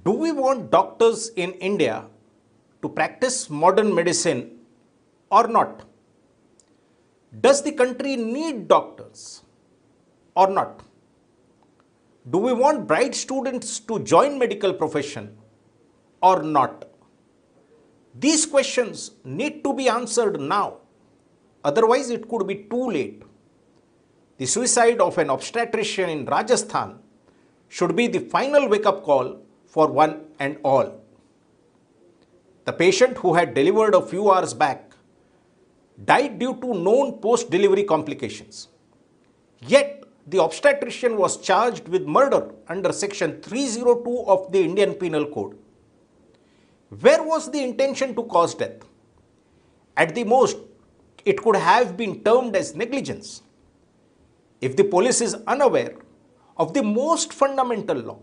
Do we want doctors in India to practice modern medicine or not? Does the country need doctors or not? Do we want bright students to join medical profession or not? These questions need to be answered now, otherwise it could be too late. The suicide of an obstetrician in Rajasthan should be the final wake-up call for one and all. The patient who had delivered a few hours back died due to known post-delivery complications. Yet, the obstetrician was charged with murder under Section 302 of the Indian Penal Code. Where was the intention to cause death? At the most, it could have been termed as negligence. If the police is unaware of the most fundamental law,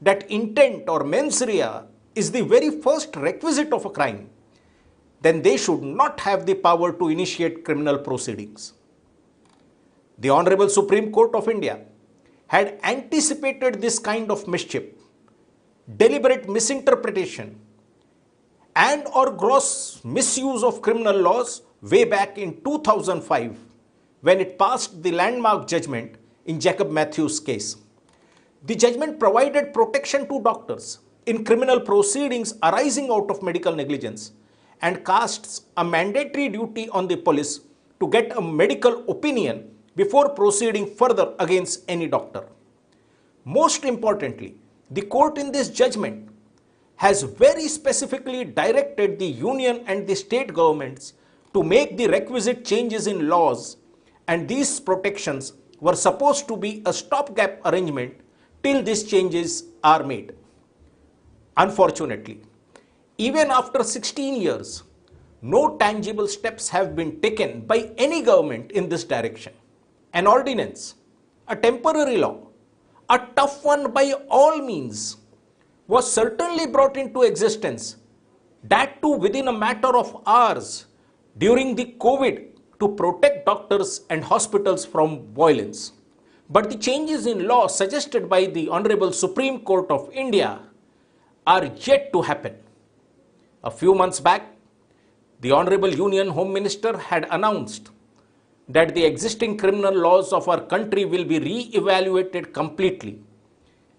that intent or mens rea is the very first requisite of a crime, then they should not have the power to initiate criminal proceedings. The Honorable Supreme Court of India had anticipated this kind of mischief, deliberate misinterpretation, and or gross misuse of criminal laws way back in 2005 when it passed the landmark judgment in Jacob Mathew's case. The judgment provided protection to doctors in criminal proceedings arising out of medical negligence and casts a mandatory duty on the police to get a medical opinion before proceeding further against any doctor. Most importantly, the court in this judgment has very specifically directed the union and the state governments to make the requisite changes in laws, and these protections were supposed to be a stopgap arrangement till these changes are made. Unfortunately, even after 16 years, no tangible steps have been taken by any government in this direction. An ordinance, a temporary law, a tough one by all means, was certainly brought into existence, that too within a matter of hours during the COVID, to protect doctors and hospitals from violence. But the changes in law suggested by the Honorable Supreme Court of India are yet to happen. A few months back, the Honorable Union Home Minister had announced that the existing criminal laws of our country will be re-evaluated completely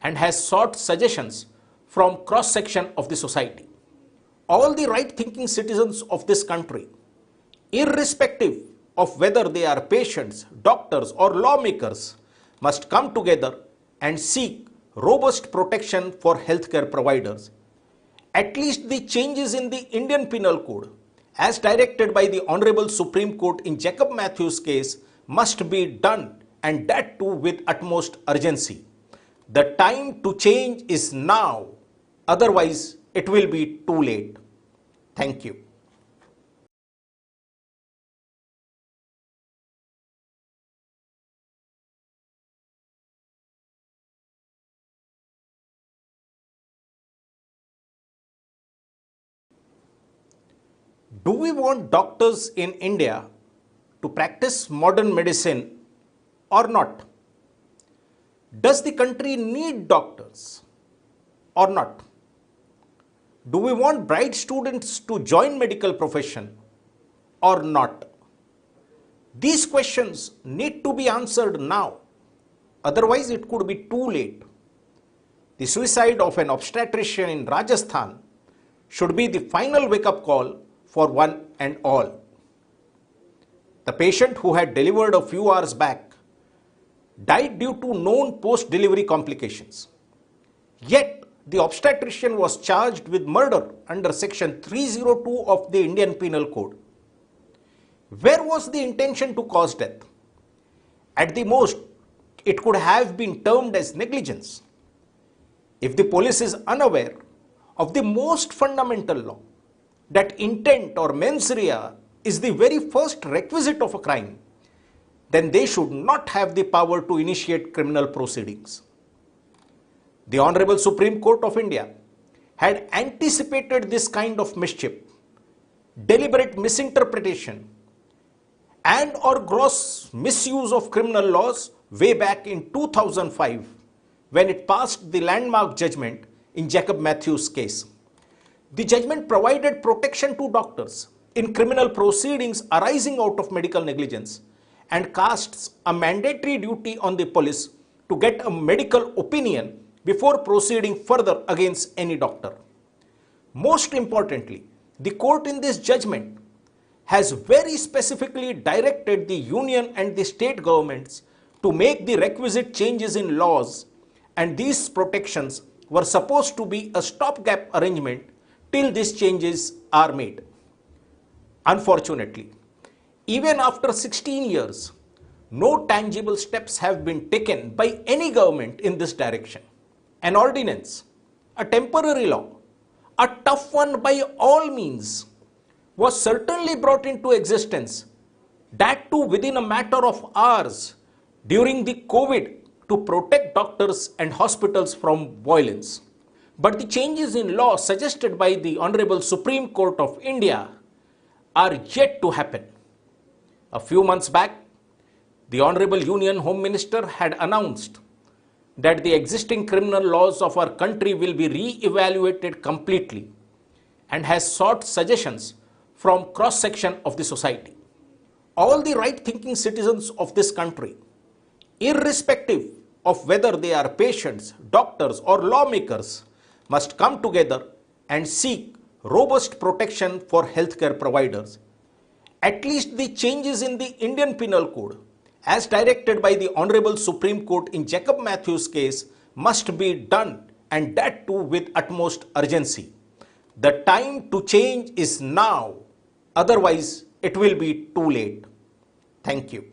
and has sought suggestions from cross-section of the society. All the right-thinking citizens of this country, irrespective of whether they are patients, doctors or lawmakers, must come together and seek robust protection for healthcare providers. At least the changes in the Indian Penal Code, as directed by the Honorable Supreme Court in Jacob Mathew's case, must be done, and that too with utmost urgency. The time to change is now, otherwise it will be too late. Thank you. Do we want doctors in India to practice modern medicine or not? Does the country need doctors or not? Do we want bright students to join medical profession or not? These questions need to be answered now, otherwise it could be too late. The suicide of an obstetrician in Rajasthan should be the final wake-up call for one and all. The patient who had delivered a few hours back died due to known post-delivery complications. Yet, the obstetrician was charged with murder under Section 302 of the Indian Penal Code. Where was the intention to cause death? At the most, it could have been termed as negligence. If the police is unaware of the most fundamental law, that intent or mens rea is the very first requisite of a crime, then they should not have the power to initiate criminal proceedings. The Honorable Supreme Court of India had anticipated this kind of mischief, deliberate misinterpretation, and or gross misuse of criminal laws way back in 2005 when it passed the landmark judgment in Jacob Mathew's case. The judgment provided protection to doctors in criminal proceedings arising out of medical negligence and casts a mandatory duty on the police to get a medical opinion before proceeding further against any doctor. Most importantly, the court in this judgment has very specifically directed the union and the state governments to make the requisite changes in laws, and these protections were supposed to be a stopgap arrangement till these changes are made. Unfortunately, even after 16 years, no tangible steps have been taken by any government in this direction. An ordinance, a temporary law, a tough one by all means, was certainly brought into existence, that too within a matter of hours during the COVID, to protect doctors and hospitals from violence. But the changes in law suggested by the Honorable Supreme Court of India are yet to happen. A few months back, the Honorable Union Home Minister had announced that the existing criminal laws of our country will be re-evaluated completely and has sought suggestions from cross-section of the society. All the right-thinking citizens of this country, irrespective of whether they are patients, doctors or lawmakers, must come together and seek robust protection for healthcare providers. At least the changes in the Indian Penal Code, as directed by the Honorable Supreme Court in Jacob Mathew's case, must be done, and that too with utmost urgency. The time to change is now, otherwise it will be too late. Thank you.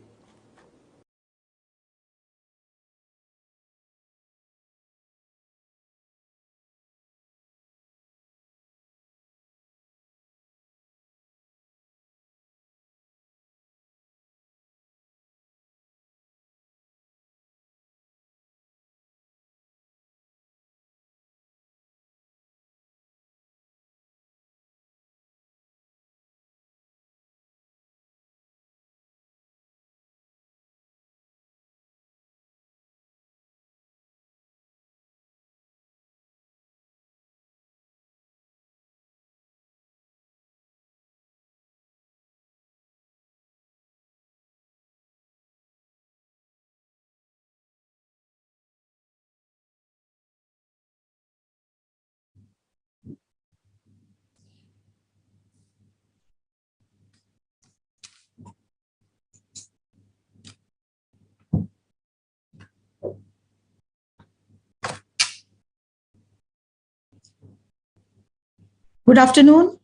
Good afternoon.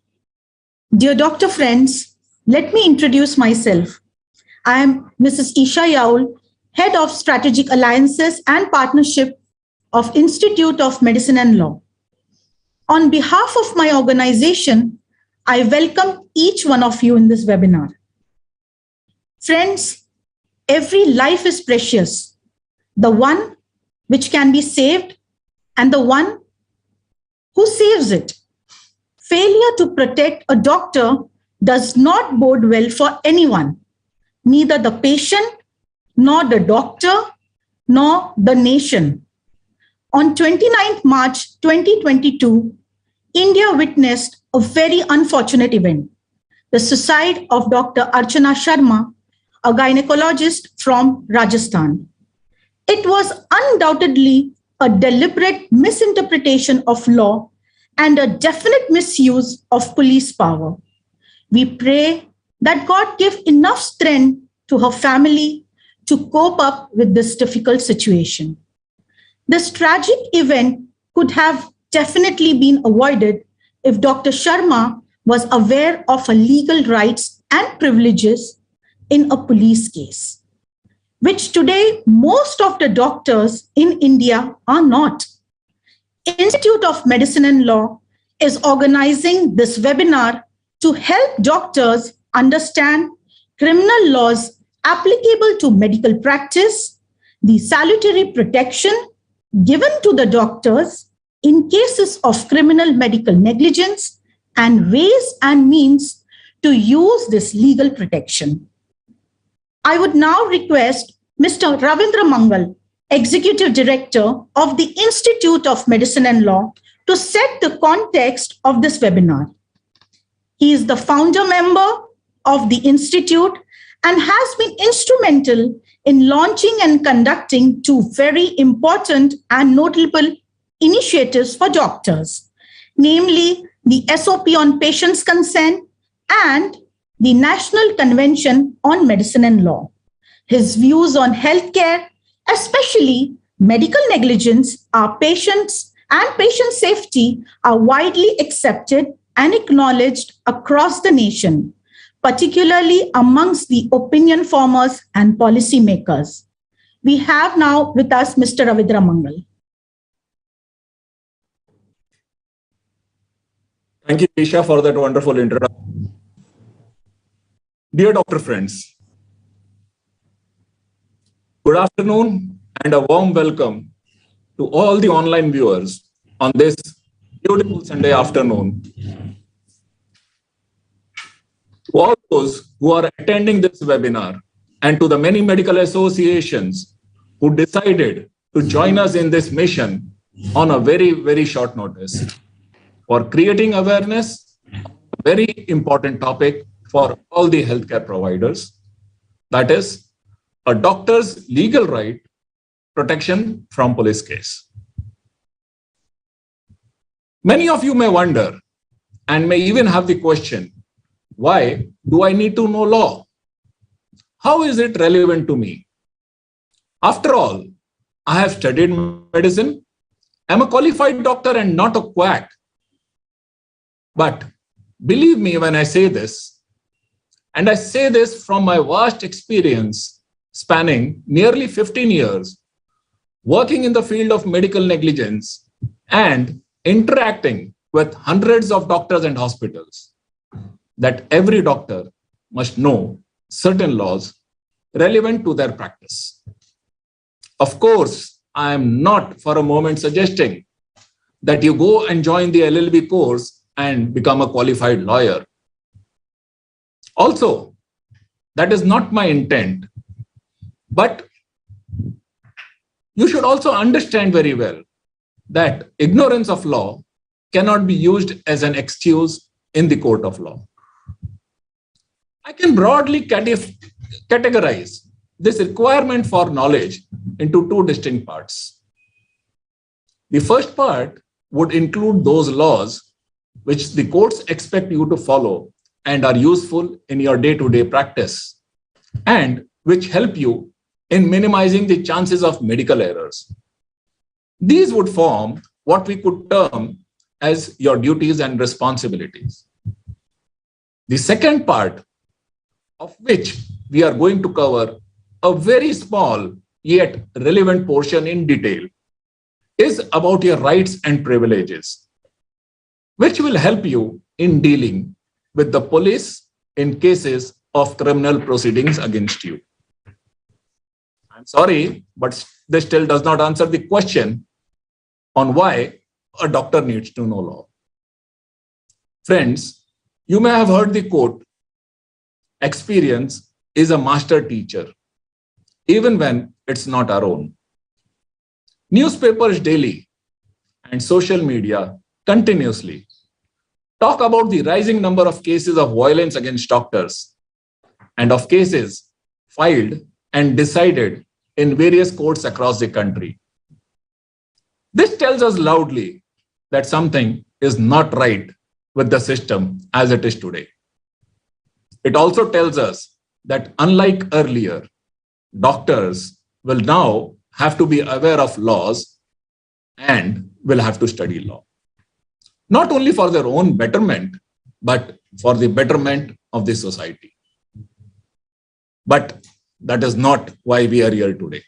Dear doctor friends, let me introduce myself. I am Mrs. Isha Yaul, Head of Strategic Alliances and Partnership of Institute of Medicine and Law. On behalf of my organization, I welcome each one of you in this webinar. Friends, every life is precious, the one which can be saved and the one who saves it. Failure to protect a doctor does not bode well for anyone, neither the patient, nor the doctor, nor the nation. On 29th March 2022, India witnessed a very unfortunate event, the suicide of Dr. Archana Sharma, a gynecologist from Rajasthan. It was undoubtedly a deliberate misinterpretation of law and a definite misuse of police power. We pray that God give enough strength to her family to cope up with this difficult situation. This tragic event could have definitely been avoided if Dr. Sharma was aware of her legal rights and privileges in a police case, which today most of the doctors in India are not. Institute of Medicine and Law is organizing this webinar to help doctors understand criminal laws applicable to medical practice, the salutary protection given to the doctors in cases of criminal medical negligence, and ways and means to use this legal protection. I would now request Mr. Ravindra Mangal, Executive Director of the Institute of Medicine and Law, to set the context of this webinar. He is the founder member of the Institute and has been instrumental in launching and conducting two very important and notable initiatives for doctors, namely the SOP on patient's consent and the National Convention on Medicine and Law. His views on healthcare, especially medical negligence, our patients and patient safety, are widely accepted and acknowledged across the nation, particularly amongst the opinion formers and policymakers. We have now with us Mr. Ravindra Mangal. Thank you, Isha, for that wonderful introduction. Dear doctor friends, good afternoon and a warm welcome to all the online viewers on this beautiful Sunday afternoon. To all those who are attending this webinar and to the many medical associations who decided to join us in this mission on a very, very short notice for creating awareness, a very important topic for all the healthcare providers, that is, a doctor's legal right protection from police case. Many of you may wonder and may even have the question, why do I need to know law? How is it relevant to me? After all, I have studied medicine. I'm a qualified doctor and not a quack. But believe me when I say this, and I say this from my vast experience spanning nearly 15 years, working in the field of medical negligence and interacting with hundreds of doctors and hospitals, that every doctor must know certain laws relevant to their practice. Of course, I am not for a moment suggesting that you go and join the LLB course and become a qualified lawyer. Also, that is not my intent, but you should also understand very well that ignorance of law cannot be used as an excuse in the court of law. I can broadly categorize this requirement for knowledge into two distinct parts. The first part would include those laws which the courts expect you to follow and are useful in your day-to-day practice, and which help you in minimizing the chances of medical errors. These would form what we could term as your duties and responsibilities. The second part, of which we are going to cover a very small yet relevant portion in detail, is about your rights and privileges, which will help you in dealing with the police in cases of criminal proceedings against you. I'm sorry, but this still does not answer the question on why a doctor needs to know law. Friends, you may have heard the quote, "Experience is a master teacher, even when it's not our own." Newspapers daily and social media continuously talk about the rising number of cases of violence against doctors and of cases filed and decided in various courts across the country. This tells us loudly that something is not right with the system as it is today. It also tells us that unlike earlier, doctors will now have to be aware of laws and will have to study law. Not only for their own betterment, but for the betterment of the society. But that is not why we are here today.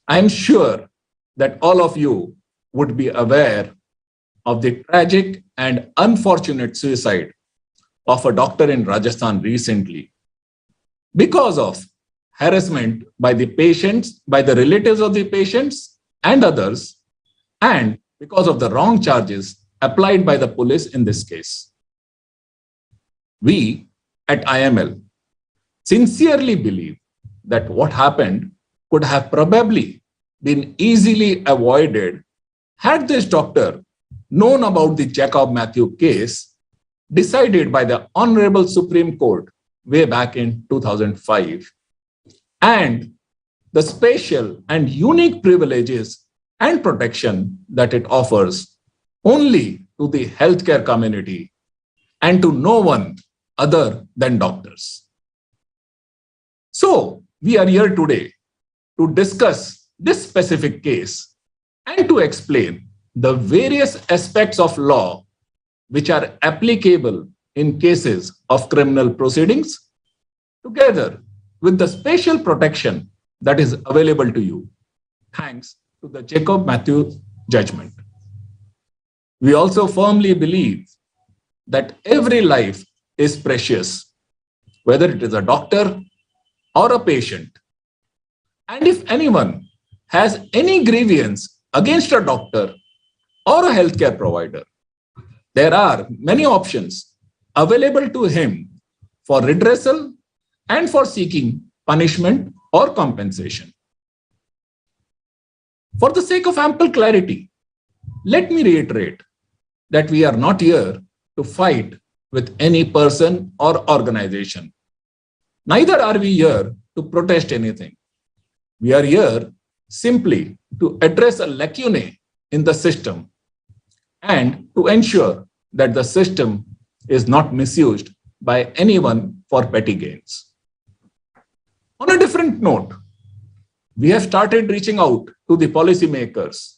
I am sure that all of you would be aware of the tragic and unfortunate suicide of a doctor in Rajasthan recently because of harassment by the patients, by the relatives of the patients and others, and because of the wrong charges applied by the police in this case. We at IML sincerely believe that what happened could have probably been easily avoided had this doctor known about the Jacob Mathew case decided by the Honorable Supreme Court way back in 2005, and the special and unique privileges and protection that it offers only to the healthcare community and to no one other than doctors. So, we are here today to discuss this specific case and to explain the various aspects of law which are applicable in cases of criminal proceedings, together with the special protection that is available to you, thanks to the Jacob Mathew judgment. We also firmly believe that every life is precious, whether it is a doctor or a patient. And if anyone has any grievance against a doctor or a healthcare provider, there are many options available to him for redressal and for seeking punishment or compensation. For the sake of ample clarity, let me reiterate that we are not here to fight with any person or organization. Neither are we here to protest anything. We are here simply to address a lacunae in the system and to ensure that the system is not misused by anyone for petty gains. On a different note, we have started reaching out to the policymakers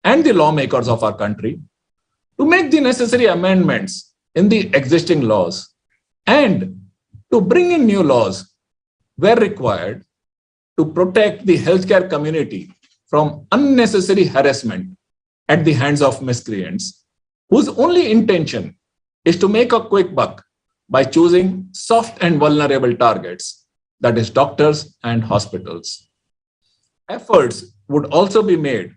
and the lawmakers of our country to make the necessary amendments in the existing laws and to bring in new laws where required to protect the healthcare community from unnecessary harassment at the hands of miscreants whose only intention is to make a quick buck by choosing soft and vulnerable targets, that is, doctors and hospitals. Efforts would also be made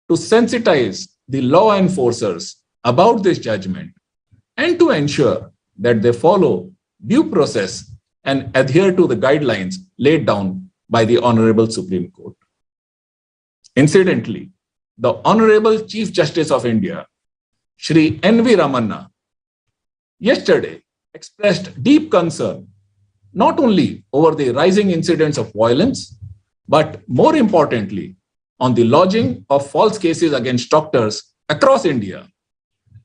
to sensitize the law enforcers about this judgment and to ensure that they follow due process and adhere to the guidelines laid down by the Honorable Supreme Court. Incidentally, the Honorable Chief Justice of India, Shri N.V. Ramanna, yesterday expressed deep concern not only over the rising incidents of violence, but more importantly, on the lodging of false cases against doctors across India,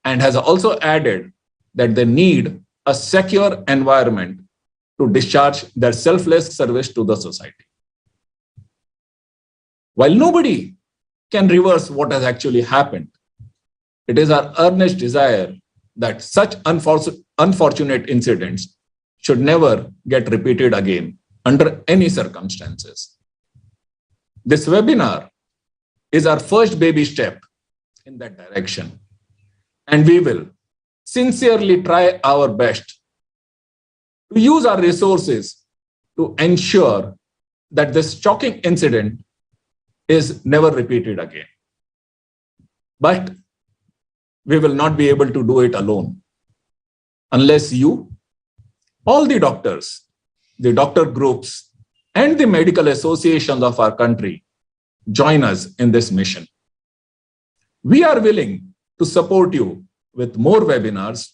and has also added that they need a secure environment to discharge their selfless service to the society. While nobody can reverse what has actually happened, it is our earnest desire that such unfortunate incidents should never get repeated again under any circumstances. This webinar is our first baby step in that direction, and we will sincerely try our best to use our resources to ensure that this shocking incident is never repeated again. But we will not be able to do it alone unless you, all the doctors, the doctor groups, and the medical associations of our country join us in this mission. We are willing to support you with more webinars,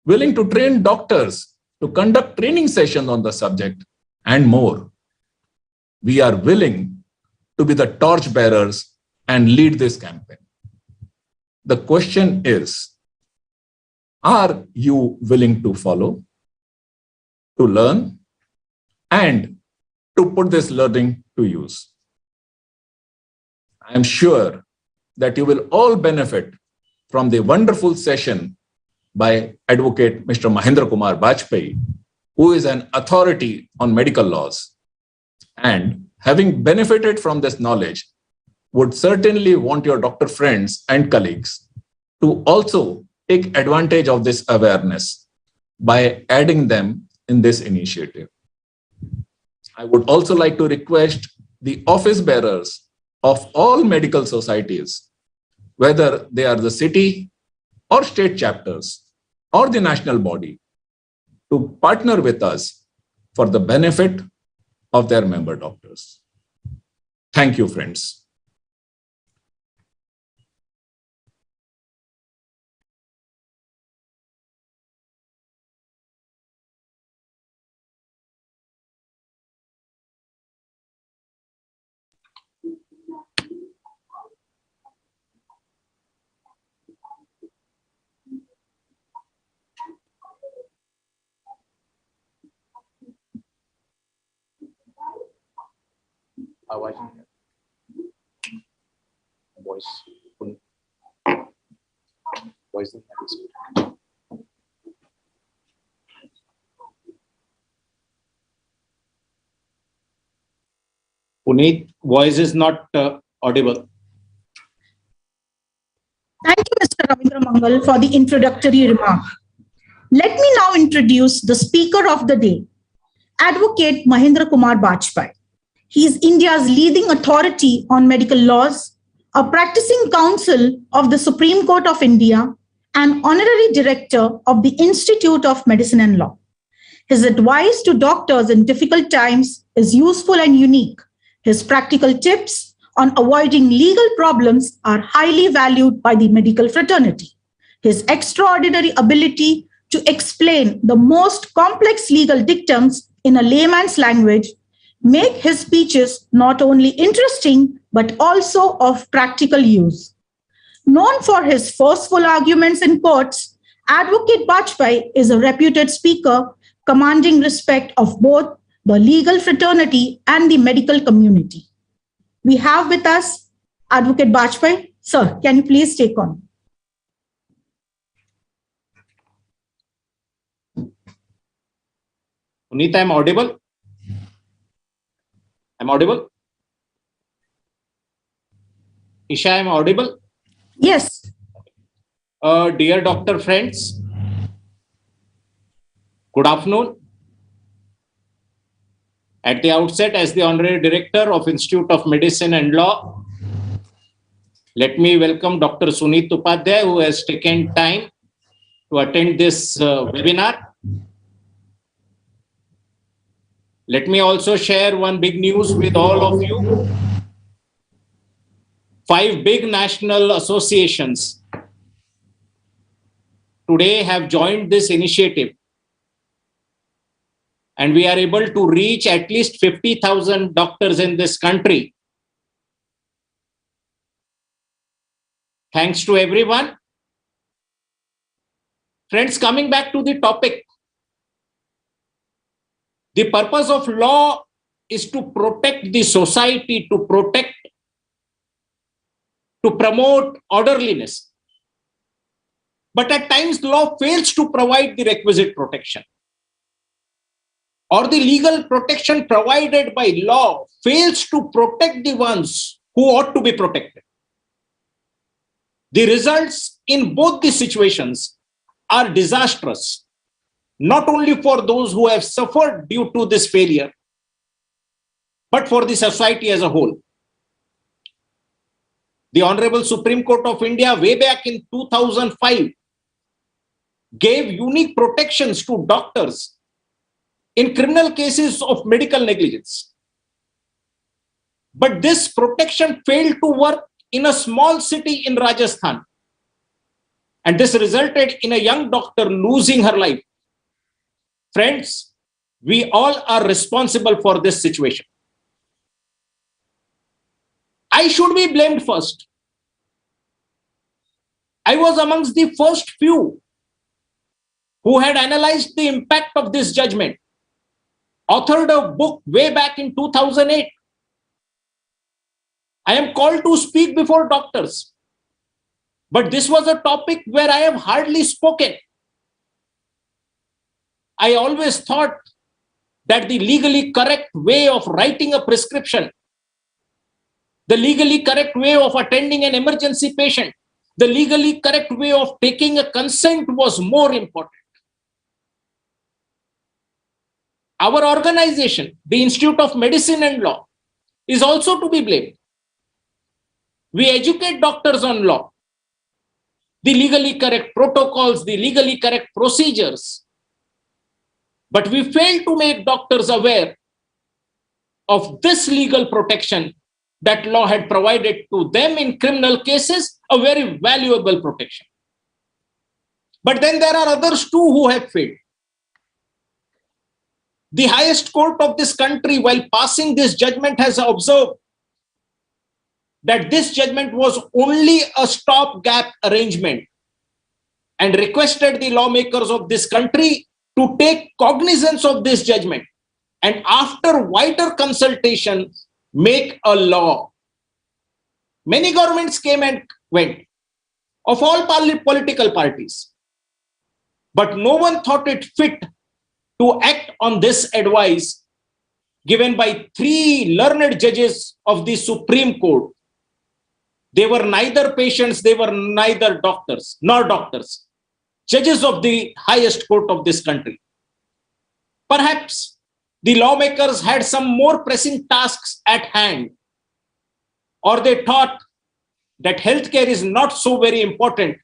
willing to train doctors to conduct training sessions on the subject, and more. We are willing to be the torch bearers and lead this campaign. The question is, are you willing to follow, to learn, and to put this learning to use? I am sure that you will all benefit from the wonderful session by Advocate Mr. Mahendra Kumar Bajpai, who is an authority on medical laws, and having benefited from this knowledge, would certainly want your doctor friends and colleagues to also take advantage of this awareness by adding them in this initiative. I would also like to request the office bearers of all medical societies, whether they are the city or state chapters or the national body, to partner with us for the benefit of their member doctors. Thank you, friends. आवाज नहीं voice voice नहीं Puneet, voice is not audible. Thank you, Mr. Ravindra Mangal, for the introductory remark. Let me now introduce the speaker of the day, Advocate Mahendra Kumar Bajpai. He is India's leading authority on medical laws, a practicing counsel of the Supreme Court of India, and honorary director of the Institute of Medicine and Law. His advice to doctors in difficult times is useful and unique. His practical tips on avoiding legal problems are highly valued by the medical fraternity. His extraordinary ability to explain the most complex legal dictums in a layman's language make his speeches not only interesting, but also of practical use. Known for his forceful arguments in courts, Advocate Bajpai is a reputed speaker commanding respect of both the legal fraternity and the medical community. We have with us Advocate Bajpai. Sir, can you please take on? Puneet, I'm audible? I'm audible? Isha, I'm audible? Yes. Dear doctor friends, good afternoon. At the outset, as the Honorary Director of Institute of Medicine and Law, let me welcome Dr. Suneet Upadhyay, who has taken time to attend this webinar. Let me also share one big news with all of you. 5 big national associations today have joined this initiative, and we are able to reach at least 50,000 doctors in this country. Thanks to everyone. Friends, coming back to the topic, the purpose of law is to protect the society, to promote orderliness. But at times, law fails to provide the requisite protection, or the legal protection provided by law fails to protect the ones who ought to be protected. The results in both the situations are disastrous, not only for those who have suffered due to this failure, but for the society as a whole. The Honorable Supreme Court of India, way back in 2005, gave unique protections to doctors in criminal cases of medical negligence. But this protection failed to work in a small city in Rajasthan. And this resulted in a young doctor losing her life. Friends, we all are responsible for this situation. I should be blamed first. I was amongst the first few who had analyzed the impact of this judgment, authored a book way back in 2008. I am called to speak before doctors, but this was a topic where I have hardly spoken. I always thought that the legally correct way of writing a prescription, the legally correct way of attending an emergency patient, the legally correct way of taking a consent was more important. Our organization, the Institute of Medicine and Law, is also to be blamed. We educate doctors on law, the legally correct protocols, the legally correct procedures, but we fail to make doctors aware of this legal protection that law had provided to them in criminal cases, a very valuable protection. But then there are others too who have failed. The highest court of this country, while passing this judgment, has observed that this judgment was only a stopgap arrangement and requested the lawmakers of this country to take cognizance of this judgment, and after wider consultation, make a law. Many governments came and went, of all political parties. But no one thought it fit to act on this advice given by 3 learned judges of the Supreme Court. They were neither patients, they were neither doctors, nor doctors, judges of the highest court of this country. Perhaps the lawmakers had some more pressing tasks at hand, or they thought that healthcare is not so very important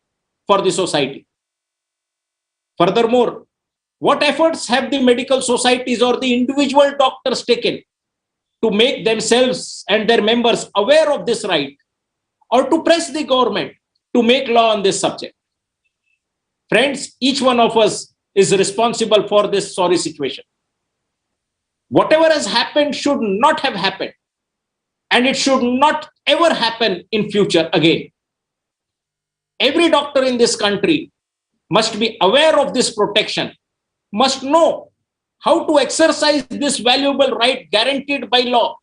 for the society. Furthermore, what efforts have the medical societies or the individual doctors taken to make themselves and their members aware of this right, or to press the government to make law on this subject? Friends, each one of us is responsible for this sorry situation. Whatever has happened should not have happened, and it should not ever happen in future again. Every doctor in this country must be aware of this protection, must know how to exercise this valuable right guaranteed by law,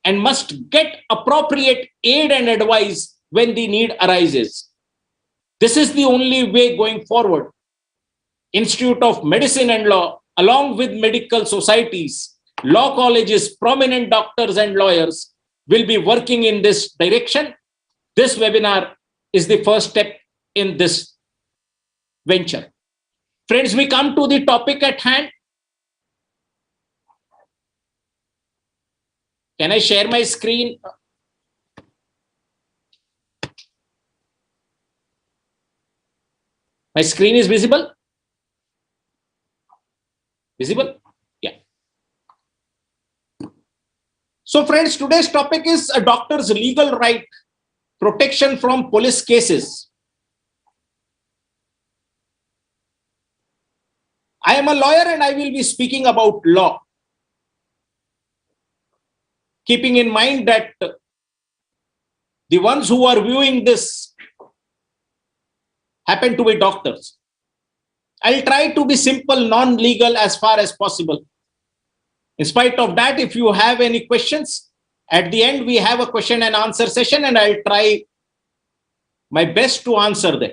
and must get appropriate aid and advice when the need arises. This is the only way going forward. Institute of Medicine and Law, along with medical societies, law colleges, prominent doctors and lawyers will be working in this direction. This webinar is the first step in this venture. Friends, we come to the topic at hand. Can I share my screen? My screen is visible? Visible? Yeah. So friends, today's topic is a doctor's legal right, protection from police cases. I am a lawyer and I will be speaking about law, keeping in mind that the ones who are viewing this happen to be doctors. I'll try to be simple, non-legal as far as possible. In spite of that, if you have any questions, at the end we have a question and answer session, and I'll try my best to answer them.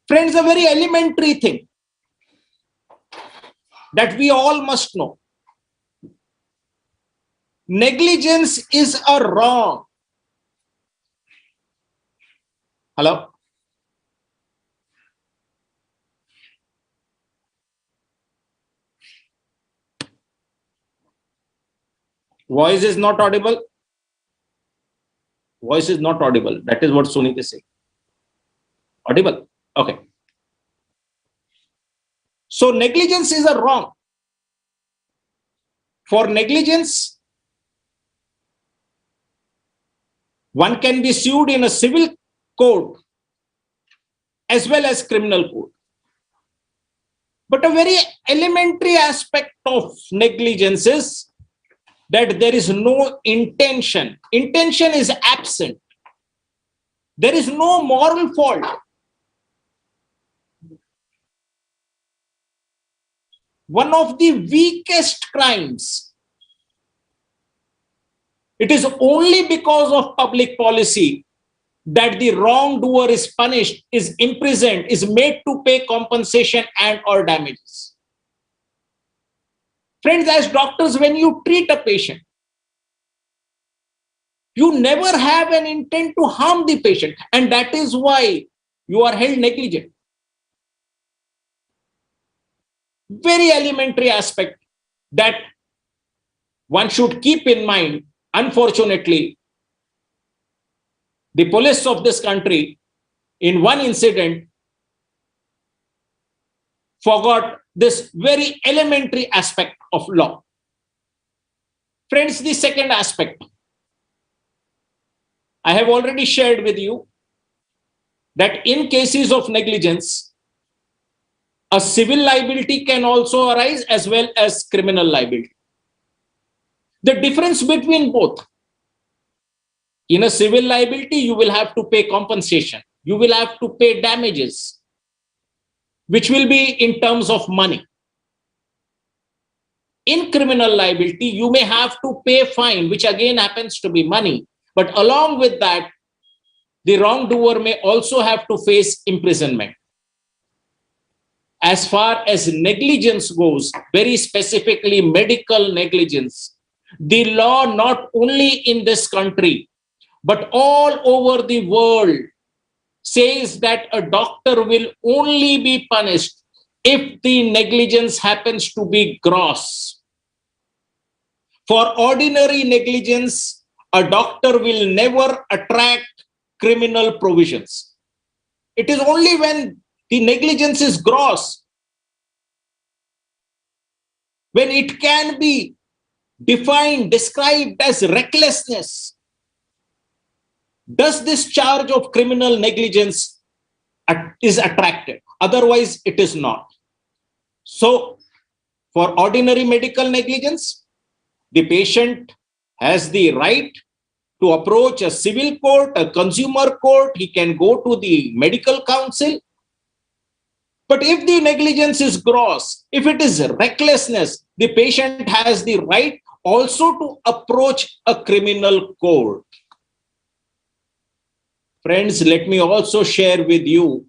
Friends, a very elementary thing that we all must know. Negligence is a wrong. Hello? Voice is not audible. Voice is not audible. That is what Sunit is saying. Audible? Okay. So negligence is a wrong. For negligence, one can be sued in a civil court as well as criminal court. But a very elementary aspect of negligence is that there is no intention. Intention is absent. There is no moral fault. One of the weakest crimes. It is only because of public policy that the wrongdoer is punished, is imprisoned, is made to pay compensation and or damages. Friends, as doctors, when you treat a patient, you never have an intent to harm the patient, and that is why you are held negligent. Very elementary aspect that one should keep in mind. Unfortunately, the police of this country, in one incident, forgot this very elementary aspect of law. Friends, the second aspect, I have already shared with you that in cases of negligence, a civil liability can also arise as well as criminal liability. The difference between both, in a civil liability, you will have to pay compensation. You will have to pay damages, which will be in terms of money. In criminal liability, you may have to pay a fine, which again happens to be money. But along with that, the wrongdoer may also have to face imprisonment. As far as negligence goes, very specifically medical negligence, the law not only in this country, but all over the world says that a doctor will only be punished if the negligence happens to be gross. For ordinary negligence, a doctor will never attract criminal provisions. It is only when the negligence is gross, when it can be defined, described as recklessness, does this charge of criminal negligence is attracted. Otherwise, it is not. So, for ordinary medical negligence, the patient has the right to approach a civil court, a consumer court. He can go to the medical council. But if the negligence is gross, if it is recklessness, the patient has the right also to approach a criminal court. Friends, let me also share with you,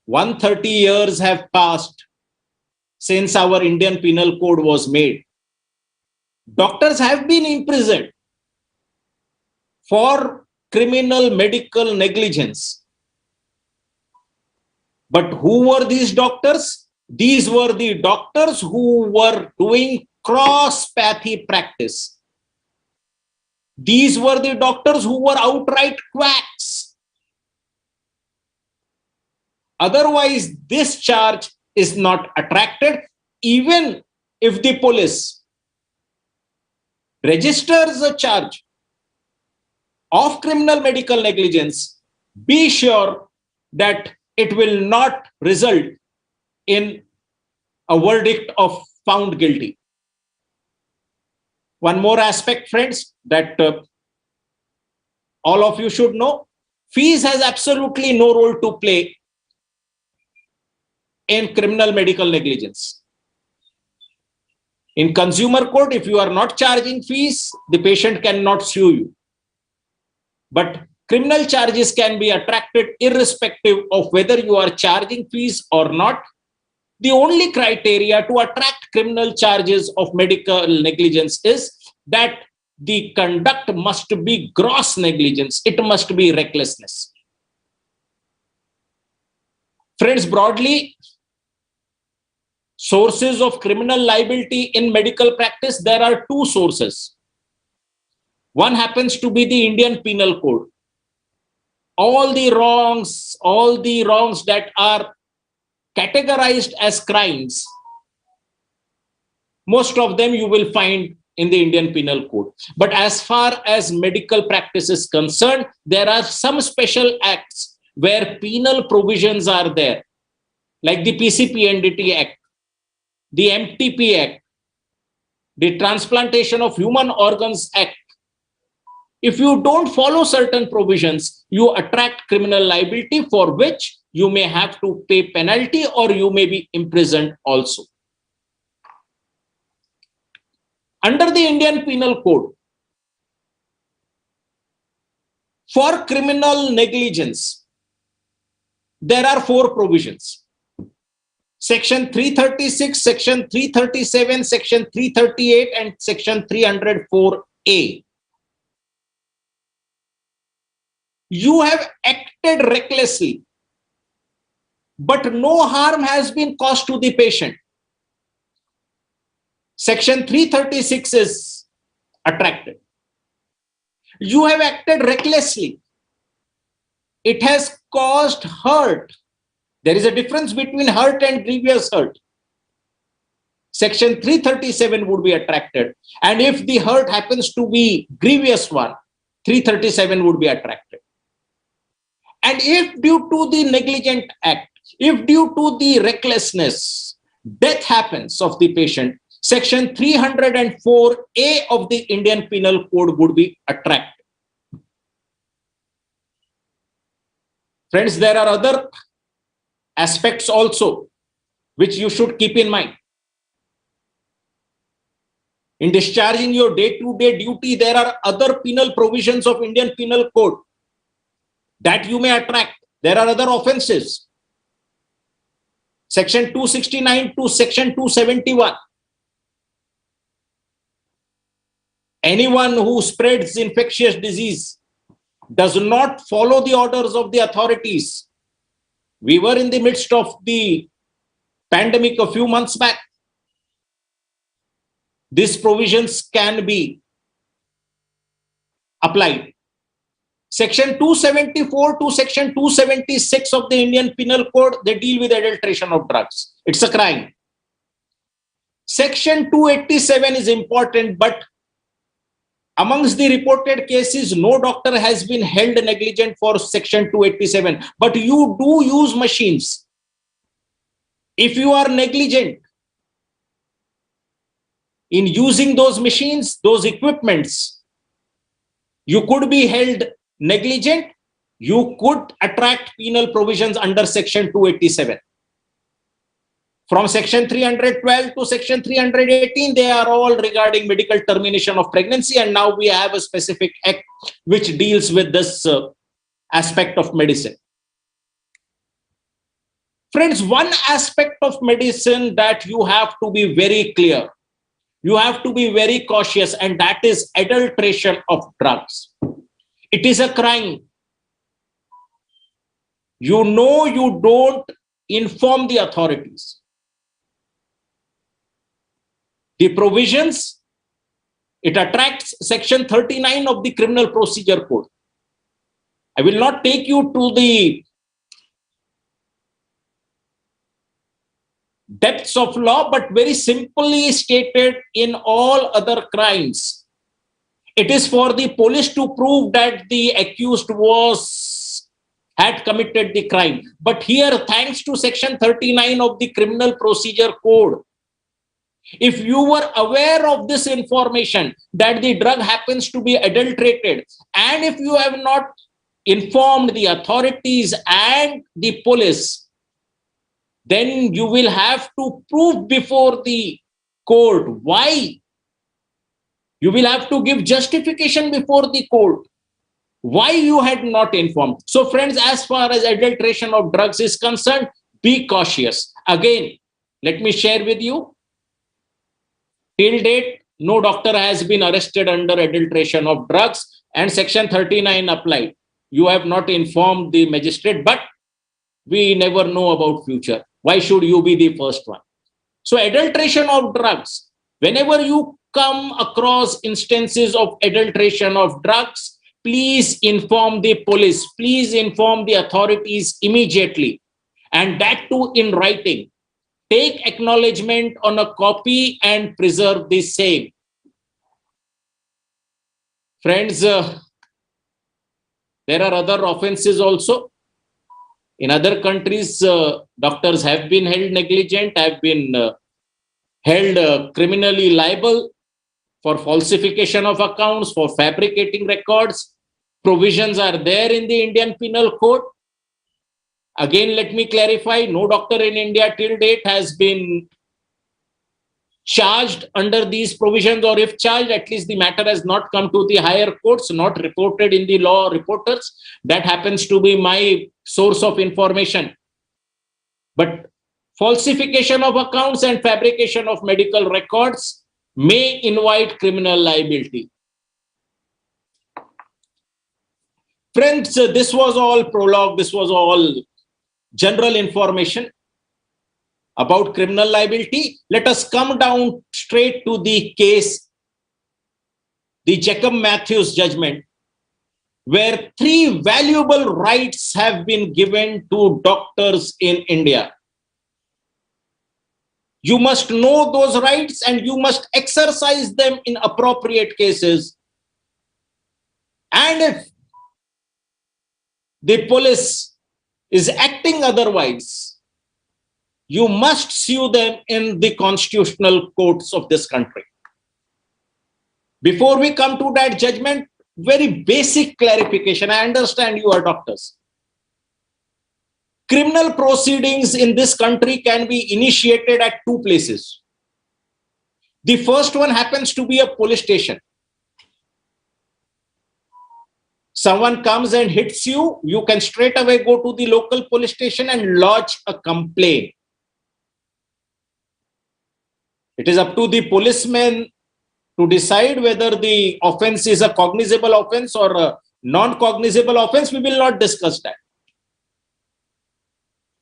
130 years have passed since our Indian Penal Code was made. Doctors have been imprisoned for criminal medical negligence. But who were these doctors? These were the doctors who were doing cross-pathy practice. These were the doctors who were outright quacks. Otherwise, this charge is not attracted. Even if the police registers a charge of criminal medical negligence, be sure that it will not result in a verdict of found guilty. One more aspect, friends, that all of you should know. Fees has absolutely no role to play in criminal medical negligence. In consumer court, if you are not charging fees, the patient cannot sue you. But criminal charges can be attracted irrespective of whether you are charging fees or not. The only criteria to attract criminal charges of medical negligence is that the conduct must be gross negligence. It must be recklessness. Friends, broadly, sources of criminal liability in medical practice, there are two sources. One happens to be the Indian Penal Code. All the wrongs that are categorized as crimes, most of them you will find in the Indian Penal Code. But as far as medical practice is concerned, there are some special acts where penal provisions are there, like the PCPNDT Act, the MTP Act, the Transplantation of Human Organs Act. If you don't follow certain provisions, you attract criminal liability for which you may have to pay penalty or you may be imprisoned also. Under the Indian Penal Code, for criminal negligence, there are 4 provisions. Section 336, Section 337, Section 338, and Section 304A. You have acted recklessly, but no harm has been caused to the patient. Section 336 is attracted. You have acted recklessly. It has caused hurt. There is a difference between hurt and grievous hurt. Section 337 would be attracted. And if the hurt happens to be grievous one, 337 would be attracted. And if due to the negligent act, if due to the recklessness, death happens of the patient, Section 304A of the Indian Penal Code would be attracted. Friends, there are other aspects also which you should keep in mind. In discharging your day-to-day duty, there are other penal provisions of Indian Penal Code that you may attract. There are other offenses. Section 269 to Section 271. Anyone who spreads infectious disease does not follow the orders of the authorities. We were in the midst of the pandemic a few months back. These provisions can be applied. Section 274 to Section 276 of the Indian Penal Code, they deal with adulteration of drugs. It's a crime. Section 287 is important, but amongst the reported cases, no doctor has been held negligent for Section 287. But you do use machines. If you are negligent in using those machines, those equipments, you could be held negligent. You could attract penal provisions under Section 287. From Section 312 to Section 318, they are all regarding medical termination of pregnancy. And now we have a specific act which deals with this aspect of medicine. Friends, one aspect of medicine that you have to be very clear, you have to be very cautious, and that is adulteration of drugs. It is a crime. You know, you don't inform the authorities. The provisions, it attracts Section 39 of the Criminal Procedure Code. I will not take you to the depths of law, but very simply stated, in all other crimes, it is for the police to prove that the accused had committed the crime. But here, thanks to Section 39 of the Criminal Procedure Code, if you were aware of this information that the drug happens to be adulterated, and if you have not informed the authorities and the police, then you will have to prove before the court why. You will have to give justification before the court why you had not informed. So friends, as far as adulteration of drugs is concerned, be cautious. Again, let me share with you. Till date, no doctor has been arrested under adulteration of drugs, and Section 39 applied. You have not informed the magistrate, but we never know about future. Why should you be the first one? So adulteration of drugs, whenever you come across instances of adulteration of drugs, please inform the police, please inform the authorities immediately, and that too in writing. Take acknowledgement on a copy and preserve the same. Friends, there are other offenses also. In other countries, doctors have been held negligent, have been held criminally liable for falsification of accounts, for fabricating records. Provisions are there in the Indian Penal Code. Again, let me clarify, no doctor in India till date has been charged under these provisions, or if charged, at least the matter has not come to the higher courts, not reported in the law reporters. That happens to be my source of information. But falsification of accounts and fabrication of medical records may invite criminal liability. Friends, this was all prologue, this was all general information about criminal liability. Let us come down straight to the case, the Jacob Mathews judgment, where 3 valuable rights have been given to doctors in India. You must know those rights and you must exercise them in appropriate cases. And if the police is acting otherwise, you must sue them in the constitutional courts of this country. Before we come to that judgment, very basic clarification. I understand you are doctors. Criminal proceedings in this country can be initiated at 2 places. The first one happens to be a police station. Someone comes and hits you, you can straight away go to the local police station and lodge a complaint. It is up to the policeman to decide whether the offense is a cognizable offense or a non-cognizable offense. We will not discuss that.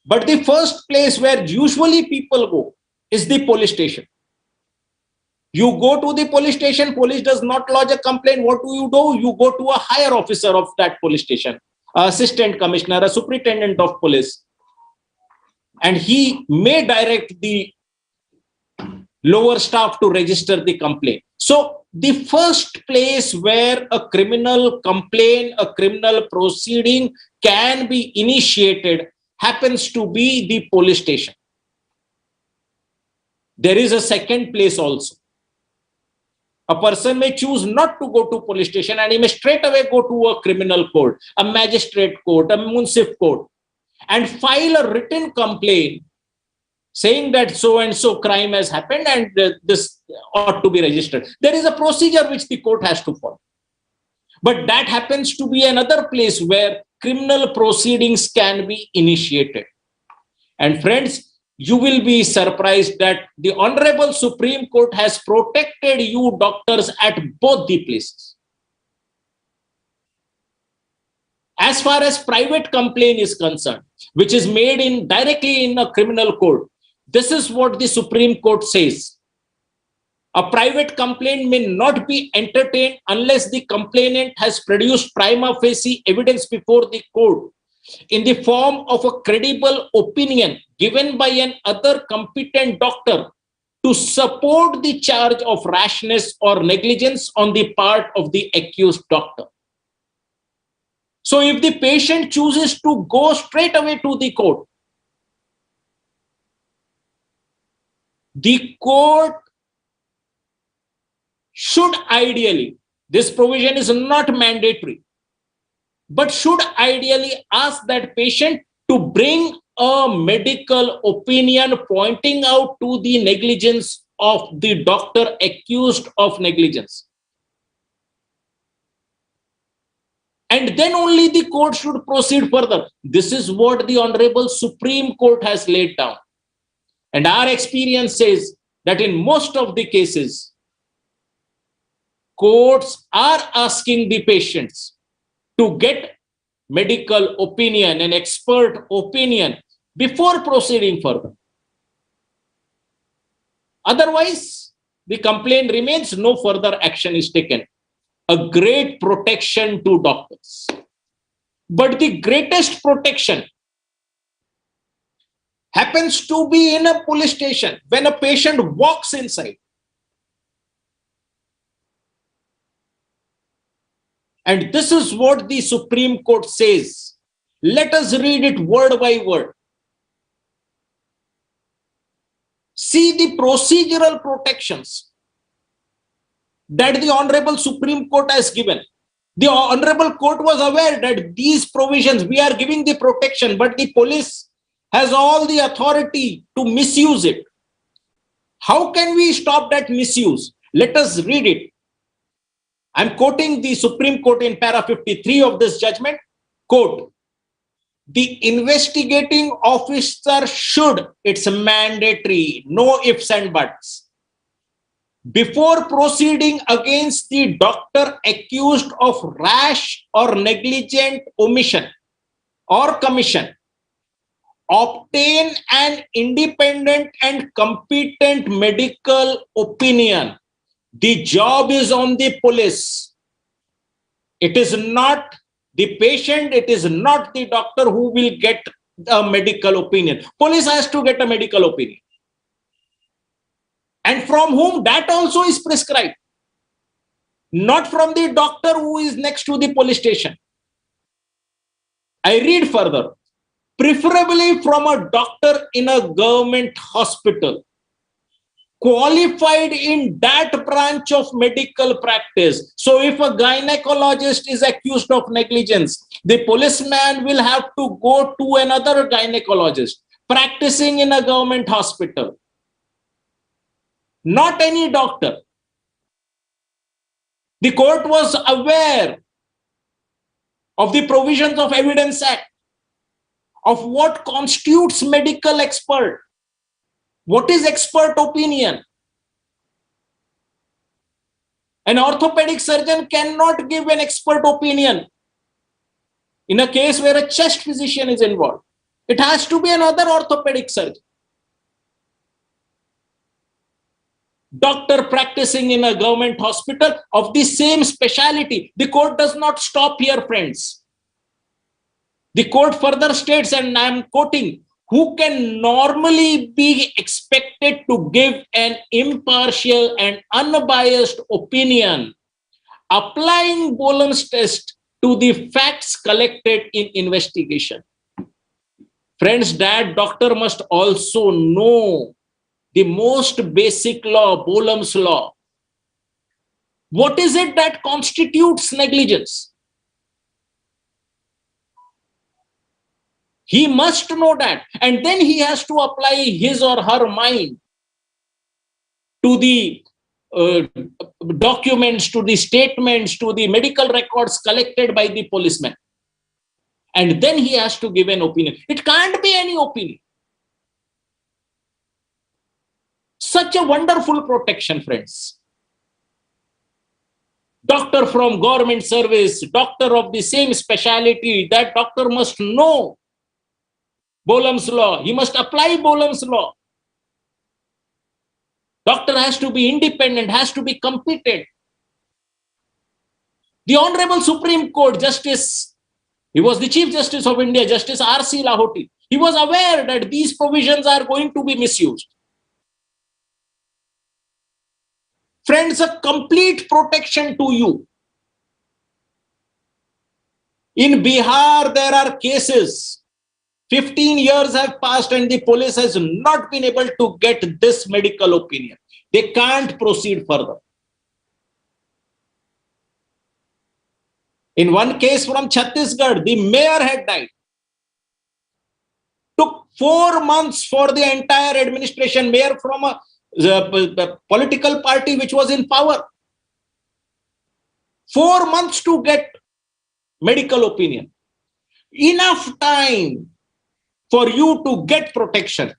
But the first place where usually people go is the police station. You go to the police station, police does not lodge a complaint. What do? You go to a higher officer of that police station, assistant commissioner, a superintendent of police, and he may direct the lower staff to register the complaint. So the first place where a criminal complaint, a criminal proceeding can be initiated happens to be the police station. There is a second place also. A person may choose not to go to police station and he may straight away go to a criminal court, a magistrate court, a municipal court, and file a written complaint saying that so and so crime has happened and this ought to be registered. There is a procedure which the court has to follow. But that happens to be another place where criminal proceedings can be initiated. And friends, you will be surprised that the Honorable Supreme Court has protected you doctors at both the places. As far as private complaint is concerned, which is made directly in a criminal court, this is what the Supreme Court says. A private complaint may not be entertained unless the complainant has produced prima facie evidence before the court in the form of a credible opinion given by an other competent doctor to support the charge of rashness or negligence on the part of the accused doctor. So if the patient chooses to go straight away to the court, the court should ideally, this provision is not mandatory, but should ideally ask that patient to bring a medical opinion pointing out to the negligence of the doctor accused of negligence. And then only the court should proceed further. This is what the Honorable Supreme Court has laid down. And our experience says that in most of the cases, courts are asking the patients to get medical opinion and expert opinion before proceeding further. Otherwise, the complaint remains, no further action is taken. A great protection to doctors. But the greatest protection happens to be in a police station when a patient walks inside. And this is what the Supreme Court says. Let us read it word by word. See the procedural protections that the Honorable Supreme Court has given. The Honorable Court was aware that these provisions, we are giving the protection, but the police has all the authority to misuse it. How can we stop that misuse? Let us read it. I'm quoting the Supreme Court in para 53 of this judgment. Quote, the investigating officer should, it's mandatory, no ifs and buts, before proceeding against the doctor accused of rash or negligent omission or commission, obtain an independent and competent medical opinion. The job is on the police. It is not the patient, it is not the doctor who will get a medical opinion. Police has to get a medical opinion. And from whom? That also is prescribed. Not from the doctor who is next to the police station. I read further. Preferably from a doctor in a government hospital, qualified in that branch of medical practice. So if a gynecologist is accused of negligence, the policeman will have to go to another gynecologist practicing in a government hospital. not any doctor. The court was aware of the provisions of Evidence Act, of what constitutes medical expert. What is expert opinion? An orthopedic surgeon cannot give an expert opinion in a case where a chest physician is involved. It has to be another orthopedic surgeon. Doctor practicing in a government hospital of the same specialty. The court does not stop here, friends. The court further states, and I am quoting, who can normally be expected to give an impartial and unbiased opinion, applying Bohlem's test to the facts collected in investigation. Friends, that doctor must also know the most basic law, Bohlem's law. What is it that constitutes negligence? He must know that, and then he has to apply his or her mind to the documents, to the statements, to the medical records collected by the policeman. And then he has to give an opinion. It can't be any opinion. Such a wonderful protection, friends. Doctor from government service, doctor of the same specialty, that doctor must know Bohlem's law. He must apply Bohlem's law. Doctor has to be independent, has to be competent. The Honorable Supreme Court Justice, he was the Chief Justice of India, Justice R.C. Lahoti. He was aware that these provisions are going to be misused. Friends, a complete protection to you. In Bihar, there are cases. 15 years have passed and the police has not been able to get this medical opinion. They can't proceed further. In one case from Chhattisgarh, the mayor had died. Took 4 months for the entire administration, mayor from a political party which was in power. 4 months to get medical opinion. Enough time for you to get protection,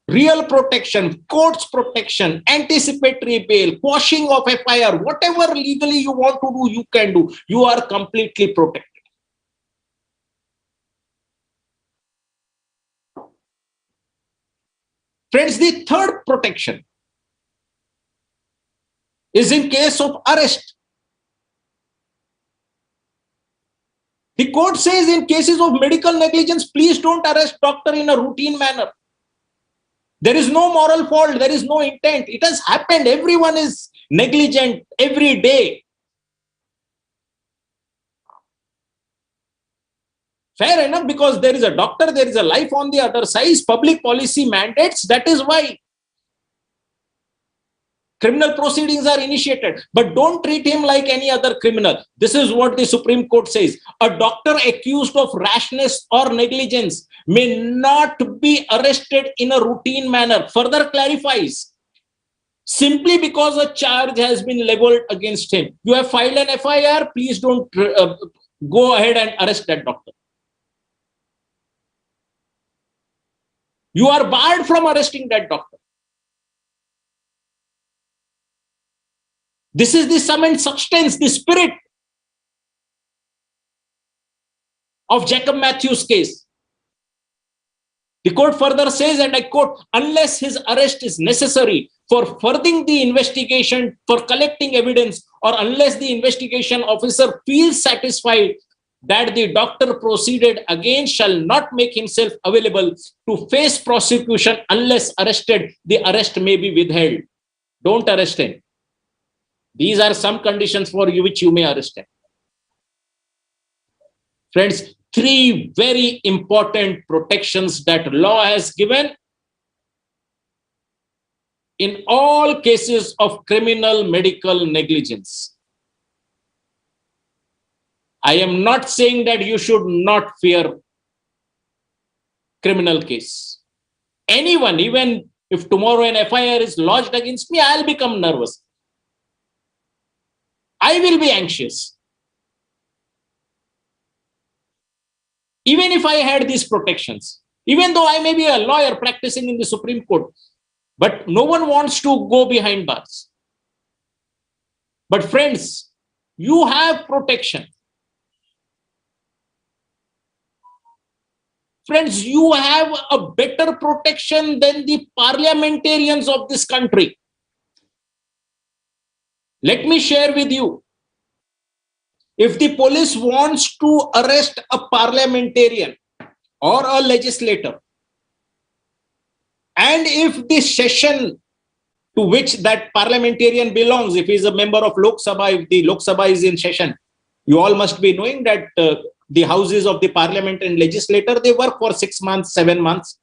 real protection, court's protection, anticipatory bail, quashing of FIR, whatever legally you want to do, you can do. You are completely protected. Friends, the third protection is in case of arrest. The court says in cases of medical negligence, please don't arrest doctor in a routine manner. There is no moral fault. There is no intent. It has happened. Everyone is negligent every day. Fair enough, because there is a doctor, there is a life on the other side. Public policy mandates. That is why criminal proceedings are initiated, but don't treat him like any other criminal. This is what the Supreme Court says. A doctor accused of rashness or negligence may not be arrested in a routine manner. Further clarifies, simply because a charge has been leveled against him. You have filed an FIR, please don't go ahead and arrest that doctor. You are barred from arresting that doctor. This is the sum and substance, the spirit of Jacob Mathew's case. The court further says, and I quote, unless his arrest is necessary for furthering the investigation, for collecting evidence, or unless the investigation officer feels satisfied that the doctor proceeded against shall not make himself available to face prosecution unless arrested, the arrest may be withheld. Don't arrest him. These are some conditions for you which you may arrest him. Friends, 3 very important protections that law has given in all cases of criminal medical negligence. I am not saying that you should not fear criminal case. Anyone, even If tomorrow an FIR is lodged against me, I'll become nervous. I will be anxious. Even if I had these protections, even though I may be a lawyer practicing in the Supreme Court, but no one wants to go behind bars. But friends, you have protection. Friends, you have a better protection than the parliamentarians of this country. Let me share with you. If the police wants to arrest a parliamentarian or a legislator, and if the session to which that parliamentarian belongs, if he is a member of Lok Sabha, if the Lok Sabha is in session, you all must be knowing that the houses of the parliament and legislator, they work for 6 months, 7 months,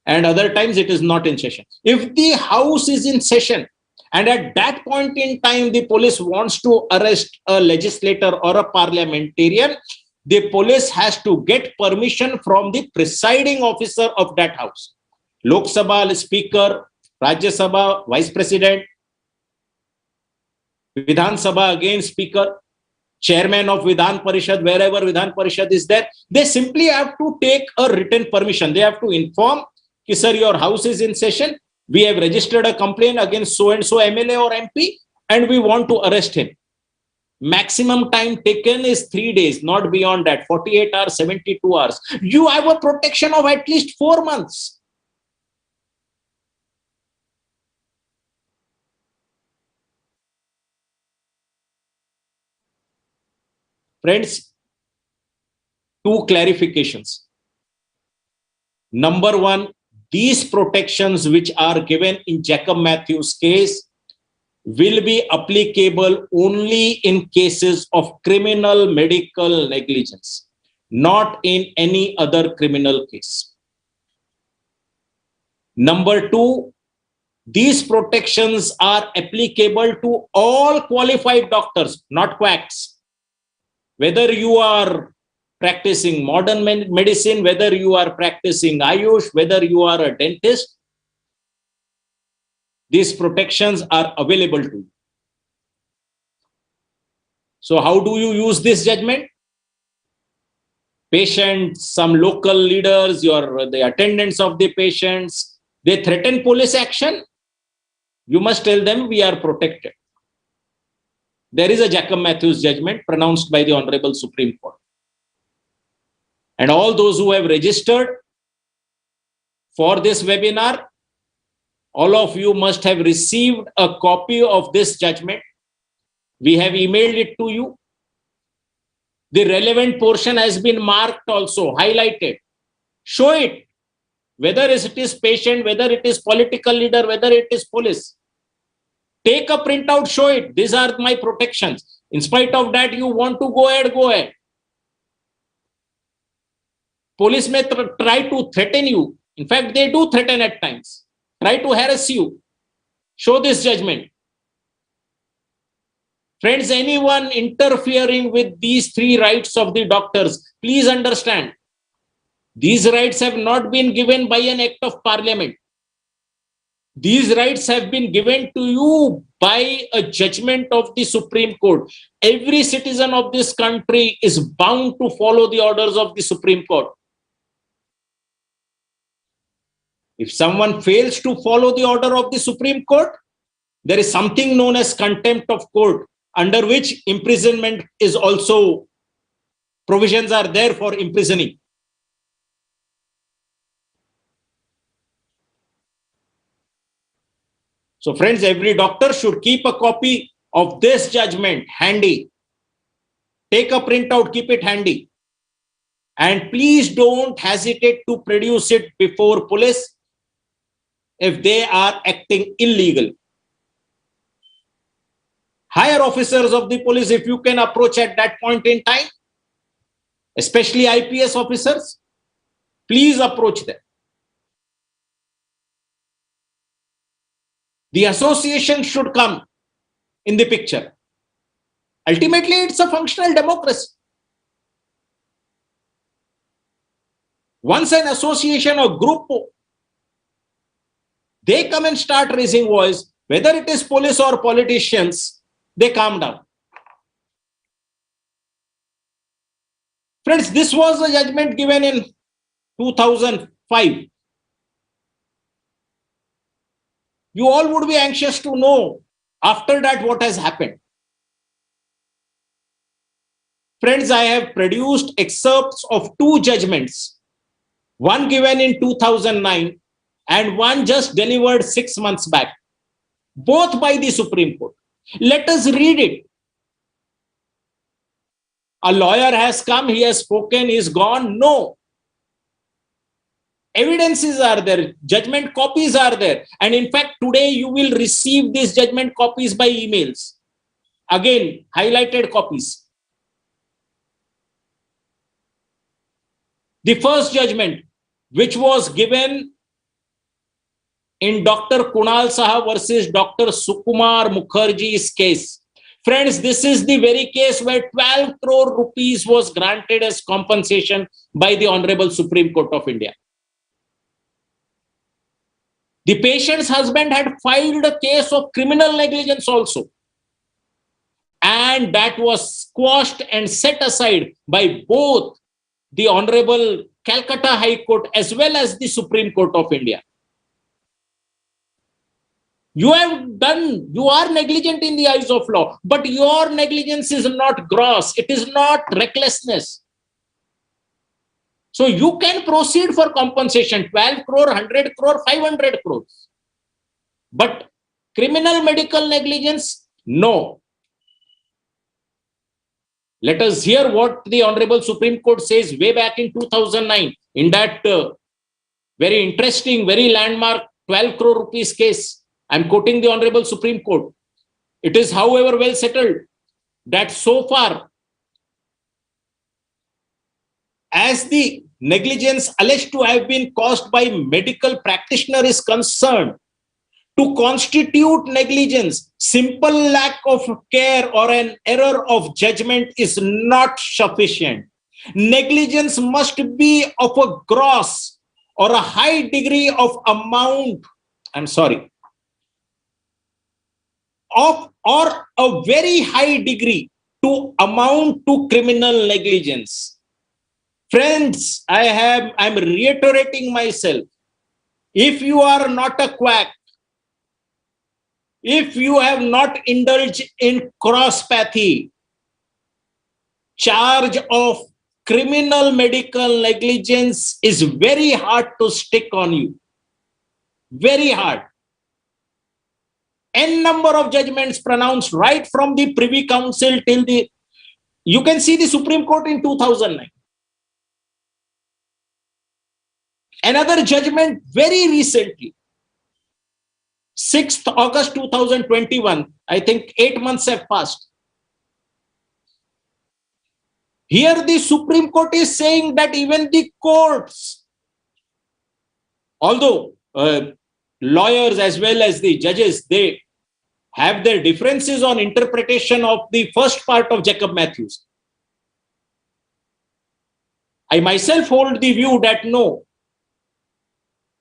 and other times it is not in session. If the house is in session, and at that point in time, the police wants to arrest a legislator or a parliamentarian, the police has to get permission from the presiding officer of that house. Lok Sabha, Speaker, Rajya Sabha, Vice President, Vidhan Sabha, again Speaker, Chairman of Vidhan Parishad, wherever Vidhan Parishad is there, they simply have to take a written permission. They have to inform, sir, your house is in session. We have registered a complaint against so-and-so MLA or MP, and we want to arrest him. Maximum time taken is 3 days, not beyond that, 48 hours, 72 hours. You have a protection of at least 4 months. Friends, 2 clarifications. Number 1, these protections which are given in Jacob Mathew's case will be applicable only in cases of criminal medical negligence, not in any other criminal case. Number 2, these protections are applicable to all qualified doctors, not quacks. Whether you are practicing modern medicine, whether you are practicing Ayush, whether you are a dentist, these protections are available to you. So how do you use this judgment? Patients, some local leaders, the attendants of the patients, they threaten police action. You must tell them we are protected. There is a Jacob Mathews judgment pronounced by the Honorable Supreme Court. And all those who have registered for this webinar, all of you must have received a copy of this judgment. We have emailed it to you. The relevant portion has been marked also, highlighted. Show it, whether it is patient, whether it is political leader, whether it is police. Take a printout, show it. These are my protections. In spite of that, you want to go ahead, go ahead. Police may try to threaten you. In fact, they do threaten at times. Try to harass you. Show this judgment. Friends, anyone interfering with these 3 rights of the doctors, please understand, these rights have not been given by an act of parliament. These rights have been given to you by a judgment of the Supreme Court. Every citizen of this country is bound to follow the orders of the Supreme Court. If someone fails to follow the order of the Supreme Court, there is something known as contempt of court, under which imprisonment is also, provisions are there for imprisoning. So friends, every doctor should keep a copy of this judgment handy. Take a printout, keep it handy. And please don't hesitate to produce it before police if they are acting illegal. Higher officers of the police, if you can approach at that point in time, especially IPS officers, please approach them. The association should come in the picture. Ultimately, it's a functional democracy. Once an association or group They come and start raising voice, whether it is police or politicians, they calm down. Friends, this was a judgment given in 2005. You all would be anxious to know after that what has happened. Friends, I have produced excerpts of two judgments, one given in 2009 and one just delivered 6 months back, both by the Supreme Court. Let us read it. A lawyer has come, he has spoken, he is gone. No. Evidences are there, judgment copies are there. And in fact, today you will receive these judgment copies by emails. Again, highlighted copies. The first judgment, which was given in Dr. Kunal Saha versus Dr. Sukumar Mukherjee's case. Friends, this is the very case where 12 crore rupees was granted as compensation by the Honorable Supreme Court of India. The patient's husband had filed a case of criminal negligence also. And that was squashed and set aside by both the Honorable Calcutta High Court as well as the Supreme Court of India. You are negligent in the eyes of law, but your negligence is not gross. It is not recklessness. So you can proceed for compensation, 12 crore, 100 crore, 500 crores. But criminal medical negligence, no. Let us hear what the Honorable Supreme Court says way back in 2009 in that very interesting, very landmark 12 crore rupees case. I'm quoting the Honorable Supreme Court. It is, however, well settled that so far as the negligence alleged to have been caused by medical practitioner is concerned, to constitute negligence, simple lack of care or an error of judgment is not sufficient. Negligence must be of a gross or a high degree of amount, or a very high degree to amount to criminal negligence. Friends, I'm reiterating myself. If you are not a quack, if you have not indulged in cross-pathy, charge of criminal medical negligence is very hard to stick on you. Very hard. N number of judgments pronounced right from the Privy Council till you can see the Supreme Court in 2009. Another judgment very recently, 6th August 2021, I think 8 months have passed. Here the Supreme Court is saying that even the courts, although lawyers as well as the judges, they have their differences on interpretation of the first part of Jacob Mathews. I myself hold the view that no,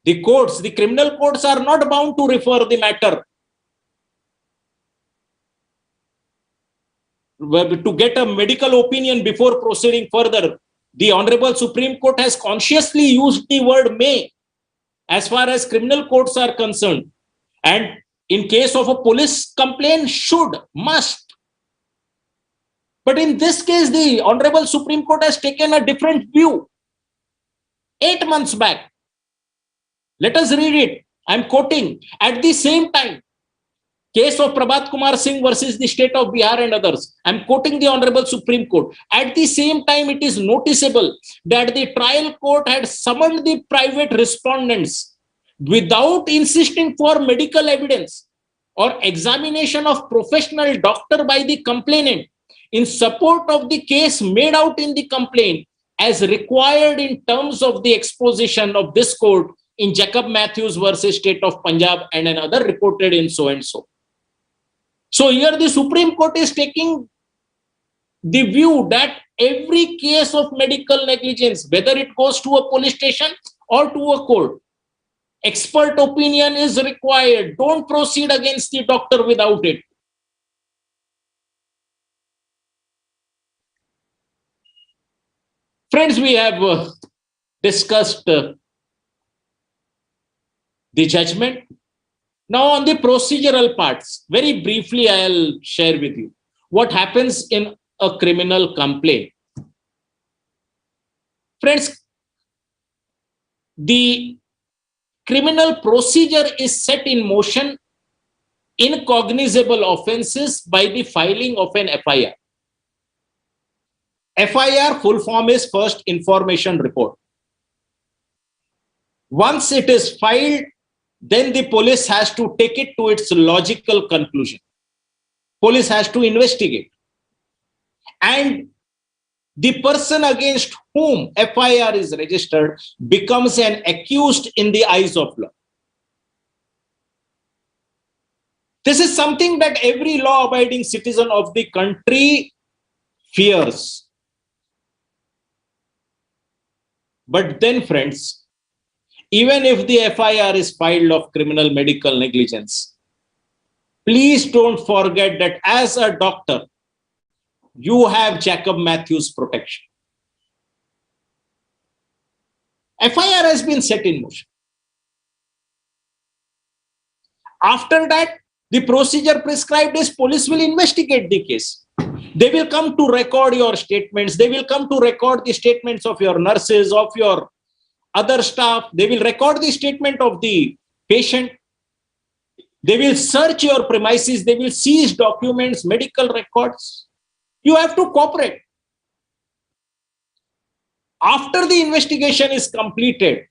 the courts, the criminal courts are not bound to refer the matter to get a medical opinion before proceeding further. The Honorable Supreme Court has consciously used the word may as far as criminal courts are concerned. And in case of a police complaint, should, must. But in this case, the Honorable Supreme Court has taken a different view. 8 months back. Let us read it. I'm quoting. At the same time, case of Prabhat Kumar Singh versus the state of Bihar and others. I'm quoting the Honorable Supreme Court. At the same time, it is noticeable that the trial court had summoned the private respondents without insisting for medical evidence or examination of professional doctor by the complainant in support of the case made out in the complaint as required in terms of the exposition of this court in Jacob Mathews versus State of Punjab and another reported in so and so. So here the Supreme Court is taking the view that every case of medical negligence, whether it goes to a police station or to a court, Expert opinion is required. Don't proceed against the doctor without it. Friends, we have discussed the judgment. Now on the procedural parts, very briefly I'll share with you what happens in a criminal complaint. Friends, the criminal procedure is set in motion in cognizable offenses by the filing of an FIR. FIR full form is First Information Report. Once it is filed, then the police has to take it to its logical conclusion. Police has to investigate. And the person against whom FIR is registered becomes an accused in the eyes of law. This is something that every law-abiding citizen of the country fears. But then, friends, even if the FIR is filed of criminal medical negligence, please don't forget that as a doctor, you have Jacob Mathew's protection. FIR has been set in motion. After that, the procedure prescribed is police will investigate the case. They will come to record your statements. They will come to record the statements of your nurses, of your other staff. They will record the statement of the patient. They will search your premises. They will seize documents, medical records. You have to cooperate. After the investigation is completed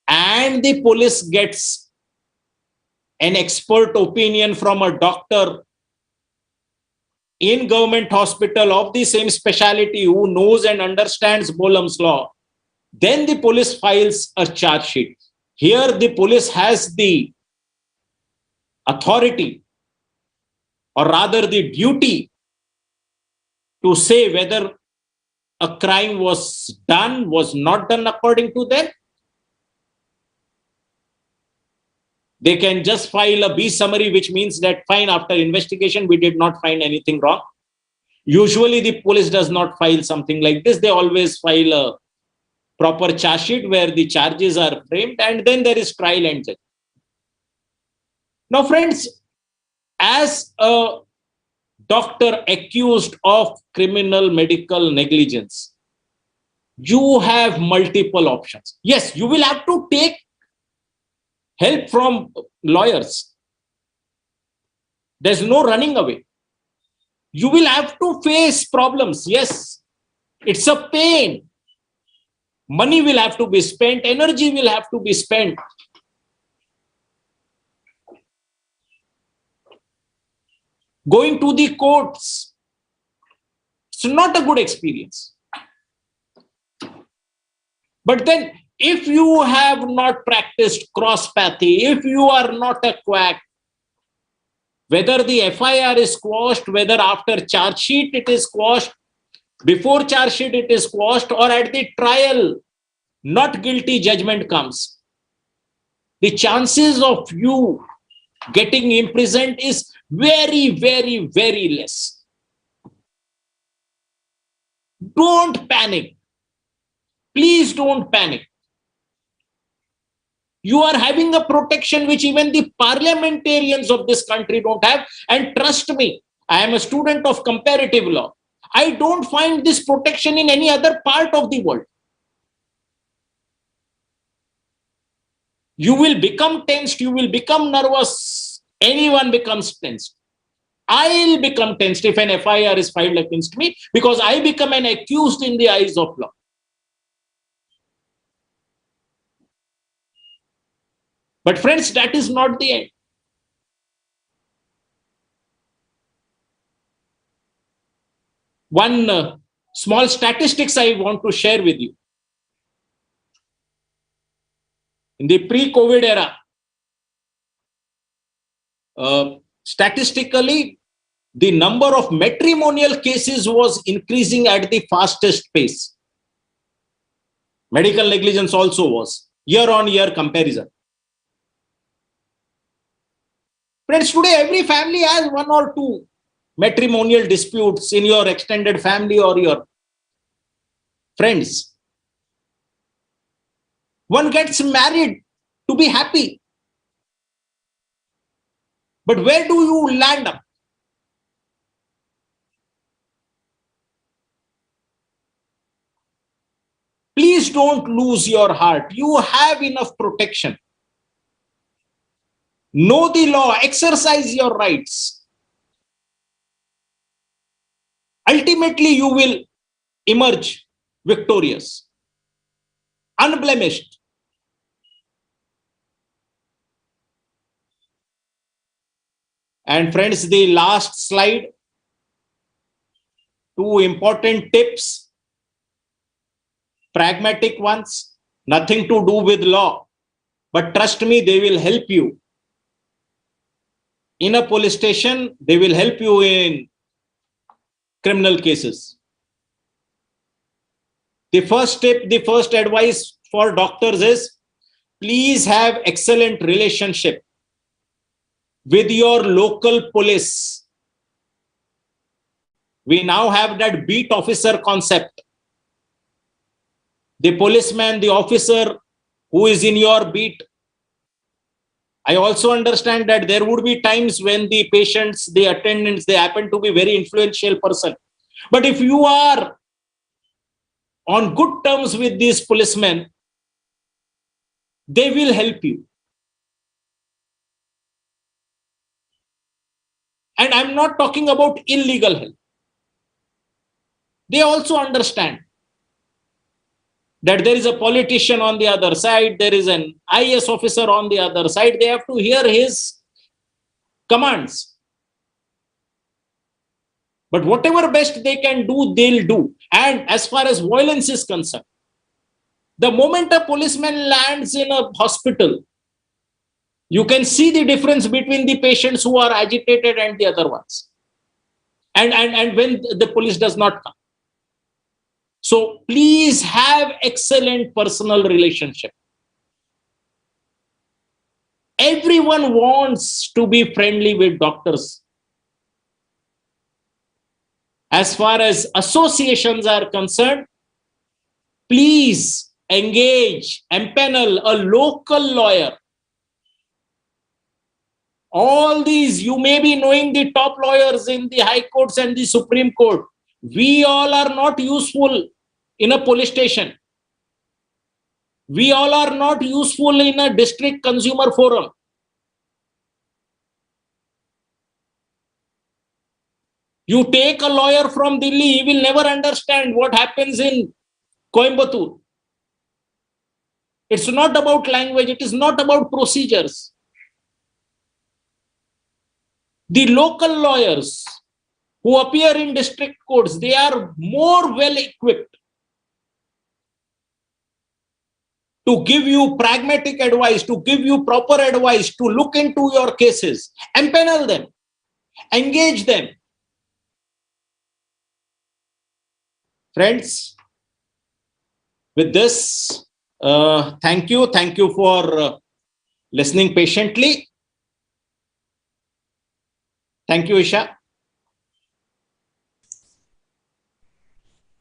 and the police gets an expert opinion from a doctor in government hospital of the same specialty who knows and understands Bolam's law, then the police files a charge sheet. Here the police has the authority, or rather the duty, to say whether a crime was done, was not done according to them. They can just file a B summary, which means that fine, after investigation, we did not find anything wrong. Usually the police does not file something like this. They always file a proper charge sheet where the charges are framed, and then there is trial and judgment. Now, friends, as a doctor accused of criminal medical negligence, you have multiple options. Yes, you will have to take help from lawyers. There's no running away. You will have to face problems. Yes, it's a pain. Money will have to be spent. Energy will have to be spent. Going to the courts, it's not a good experience. But then, if you have not practiced cross-pathy, if you are not a quack, whether the FIR is quashed, whether after charge sheet it is quashed, before charge sheet it is quashed, or at the trial, not guilty judgment comes, the chances of you getting imprisoned is very, very, very less. Don't panic. Please don't panic. You are having a protection which even the parliamentarians of this country don't have. And trust me, I am a student of comparative law. I don't find this protection in any other part of the world. You will become tensed, you will become nervous. Anyone becomes tensed. I'll become tensed if an FIR is filed against me, because I become an accused in the eyes of law. But friends, that is not the end. One small statistics I want to share with you. In the pre-COVID era, statistically, the number of matrimonial cases was increasing at the fastest pace. Medical negligence also was. year-on-year comparison. Friends, today every family has one or two matrimonial disputes in your extended family or your friends. One gets married to be happy. But where do you land up? Please don't lose your heart. You have enough protection. Know the law, exercise your rights. Ultimately, you will emerge victorious, unblemished. And friends, the last slide, two important tips. Pragmatic ones, nothing to do with law, but trust me, they will help you. In a police station, they will help you in criminal cases. The first tip, the first advice for doctors is, please have excellent relationship with your local police. We now have that beat officer concept. The policeman, the officer who is in your beat. I also understand that there would be times when the patients, the attendants, they happen to be very influential person. But if you are on good terms with these policemen, they will help you. And I'm not talking about illegal help. They also understand that there is a politician on the other side, there is an IAS officer on the other side. They have to hear his commands. But whatever best they can do, they'll do. And as far as violence is concerned, the moment a policeman lands in a hospital, you can see the difference between the patients who are agitated and the other ones. And when the police does not come. So please have excellent personal relationship. Everyone wants to be friendly with doctors. As far as associations are concerned, please engage, empanel a local lawyer. All these, you may be knowing the top lawyers in the high courts and the Supreme Court. We all are not useful in a police station. We all are not useful in a district consumer forum. You take a lawyer from Delhi, he will never understand what happens in Coimbatore. It's not about language, it is not about procedures. The local lawyers who appear in district courts, they are more well equipped to give you pragmatic advice, to give you proper advice, to look into your cases, empanel them, engage them. Friends, with this, thank you for listening patiently. Thank you, Isha.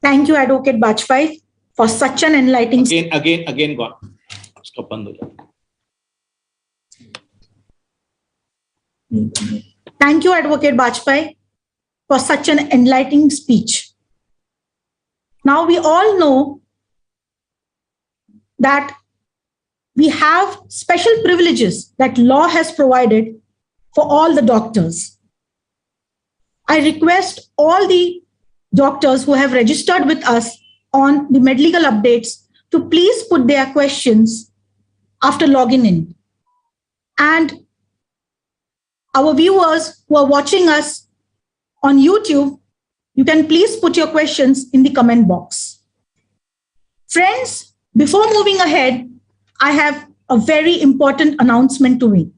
Thank you, Advocate Bajpai, for such an enlightening... Again, gone. Stop. Thank you, Advocate Bajpai, for such an enlightening speech. Now we all know that we have special privileges that law has provided for all the doctors. I request all the doctors who have registered with us on the MedLegal updates to please put their questions after logging in. And our viewers who are watching us on YouTube, you can please put your questions in the comment box. Friends, before moving ahead, I have a very important announcement to make.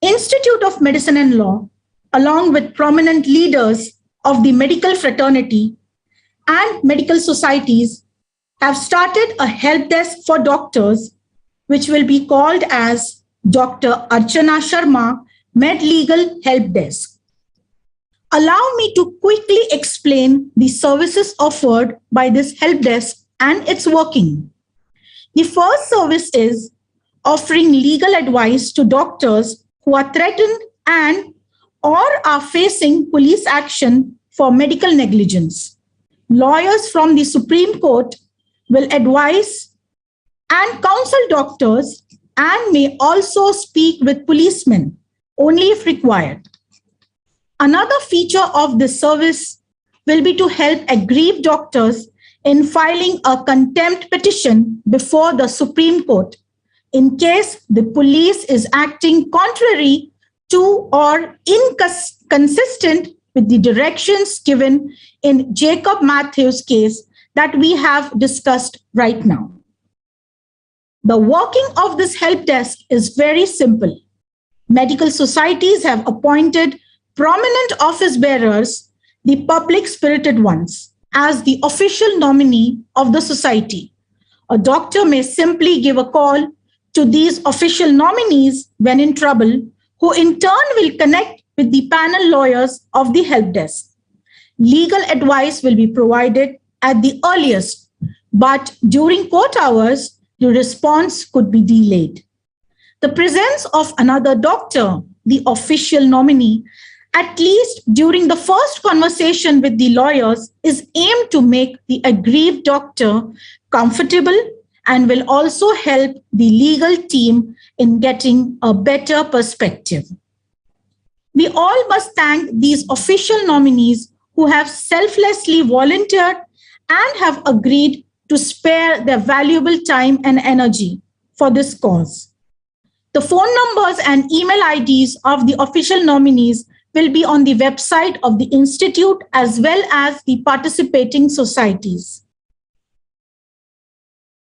Institute of Medicine and Law, along with prominent leaders of the medical fraternity and medical societies, have started a help desk for doctors which will be called as Dr. Archana Sharma, MedLegal Helpdesk. Allow me to quickly explain the services offered by this helpdesk and its working. The first service is offering legal advice to doctors who are threatened and or are facing police action for medical negligence. Lawyers from the Supreme Court will advise and counsel doctors and may also speak with policemen only if required. Another feature of this service will be to help aggrieved doctors in filing a contempt petition before the Supreme Court in case the police is acting contrary to or inconsistent with the directions given in Jacob Mathew's case that we have discussed right now. The working of this help desk is very simple. Medical societies have appointed prominent office bearers, the public spirited ones, as the official nominee of the society. A doctor may simply give a call to these official nominees when in trouble, who in turn will connect with the panel lawyers of the help desk. Legal advice will be provided at the earliest, but during court hours, the response could be delayed. The presence of another doctor, the official nominee, at least during the first conversation with the lawyers, is aimed to make the aggrieved doctor comfortable and will also help the legal team in getting a better perspective. We all must thank these official nominees who have selflessly volunteered and have agreed to spare their valuable time and energy for this cause. The phone numbers and email IDs of the official nominees will be on the website of the Institute as well as the participating societies.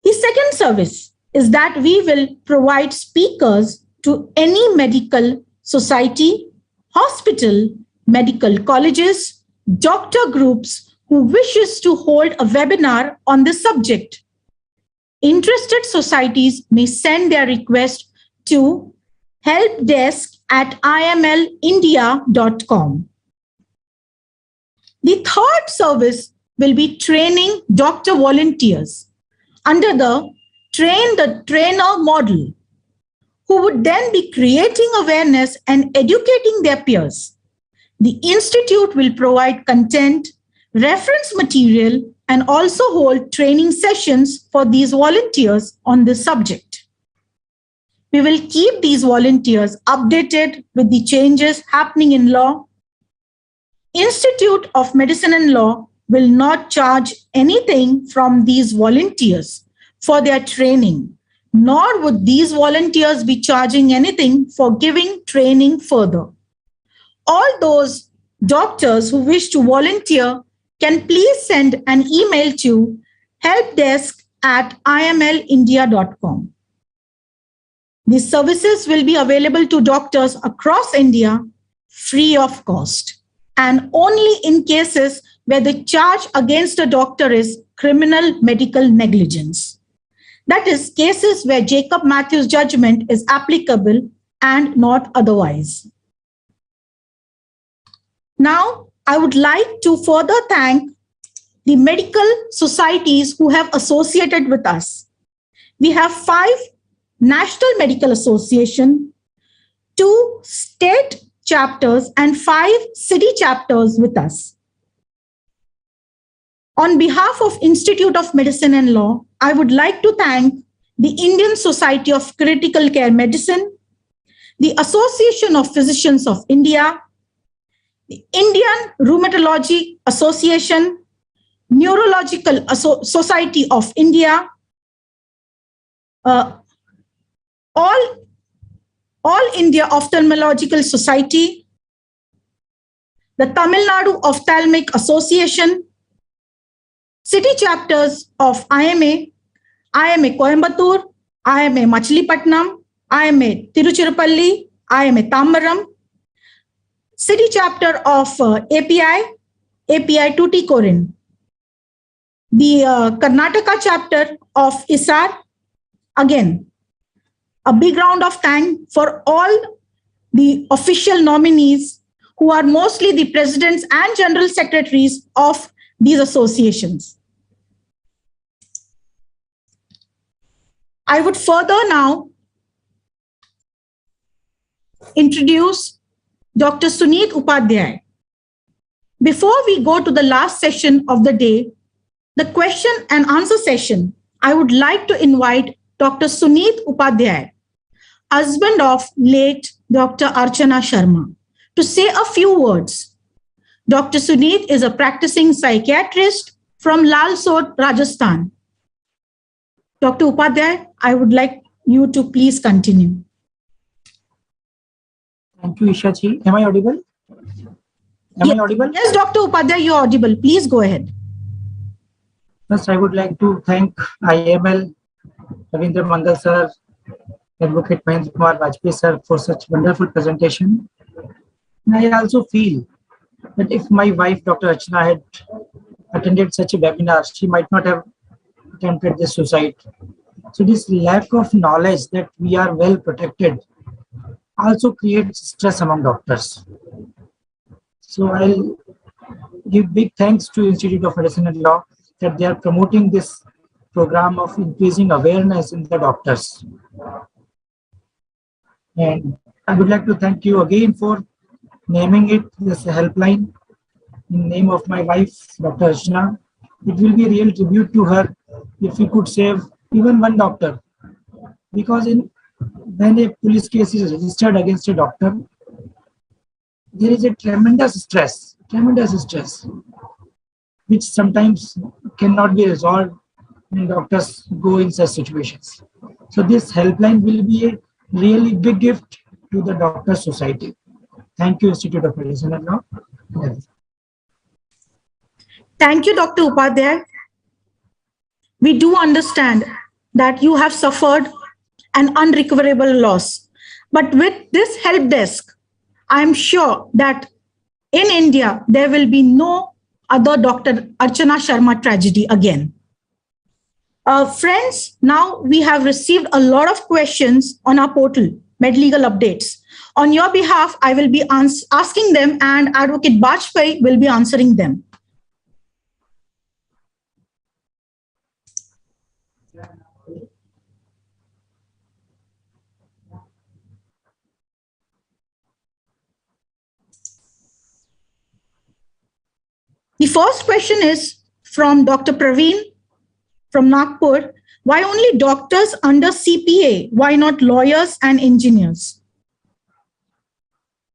The second service is that we will provide speakers to any medical society, hospital, medical colleges, doctor groups who wishes to hold a webinar on this subject. Interested societies may send their request to helpdesk@imlindia.com. The third service will be training doctor volunteers under the train the trainer model, who would then be creating awareness and educating their peers. The Institute will provide content, reference material, and also hold training sessions for these volunteers on this subject. We will keep these volunteers updated with the changes happening in law. Institute of Medicine and Law will not charge anything from these volunteers for their training, nor would these volunteers be charging anything for giving training further. All those doctors who wish to volunteer can please send an email to helpdesk@imlindia.com. These services will be available to doctors across India free of cost, and only in cases where the charge against a doctor is criminal medical negligence. That is, cases where Jacob Mathew's judgment is applicable and not otherwise. Now, I would like to further thank the medical societies who have associated with us. We have 5 National Medical Association, 2 state chapters, and 5 city chapters with us. On behalf of Institute of Medicine and Law, I would like to thank the Indian Society of Critical Care Medicine, the Association of Physicians of India, the Indian Rheumatology Association, Neurological Society of India, All India Ophthalmological Society, the Tamil Nadu Ophthalmic Association, city chapters of IMA Coimbatore, IMA Machilipatnam, IMA Tiruchirappalli, IMA Tambaram, city chapter of API Tuticorin, the Karnataka chapter of ISAR, again, A big round of thanks for all the official nominees who are mostly the presidents and general secretaries of these associations. I would further now introduce Dr. Suneet Upadhyay. Before we go to the last session of the day, the question and answer session, I would like to invite Dr. Suneet Upadhyay, husband of late Dr. Archana Sharma, to say a few words. Dr. Suneet is a practicing psychiatrist from Lalsot, Rajasthan. Dr. Upadhyay, I would like you to please continue. Thank you, Isha ji. Am I audible? Am I audible? Yes, Dr. Upadhyay, you're audible. Please go ahead. First, I would like to thank IML, Ravindra Mandal sir, Advocate Mahendra Kumar Bajpai sir for such wonderful presentation. And I also feel that if my wife, Dr. Archana, had attended such a webinar, she might not have attempted this suicide. So this lack of knowledge that we are well protected also creates stress among doctors. So I'll give big thanks to Institute of Medicine and Law that they are promoting this program of increasing awareness in the doctors. And I would like to thank you again for naming it this helpline in name of my wife, Dr. Archana. It will be a real tribute to her if we could save even one doctor. Because when a police case is registered against a doctor, there is a tremendous stress, which sometimes cannot be resolved when doctors go in such situations. So this helpline will be a really big gift to the Doctor Society. Thank you, Institute of Medicine and Law. Thank you, Dr. Upadhyay. We do understand that you have suffered an unrecoverable loss. But with this help desk, I'm sure that in India, there will be no other Dr. Archana Sharma tragedy again. Friends, now we have received a lot of questions on our portal, MedLegal Updates. On your behalf, I will be asking them and Advocate Bajpai will be answering them. The first question is from Dr. Praveen from Nagpur. Why only doctors under CPA? Why not lawyers and engineers?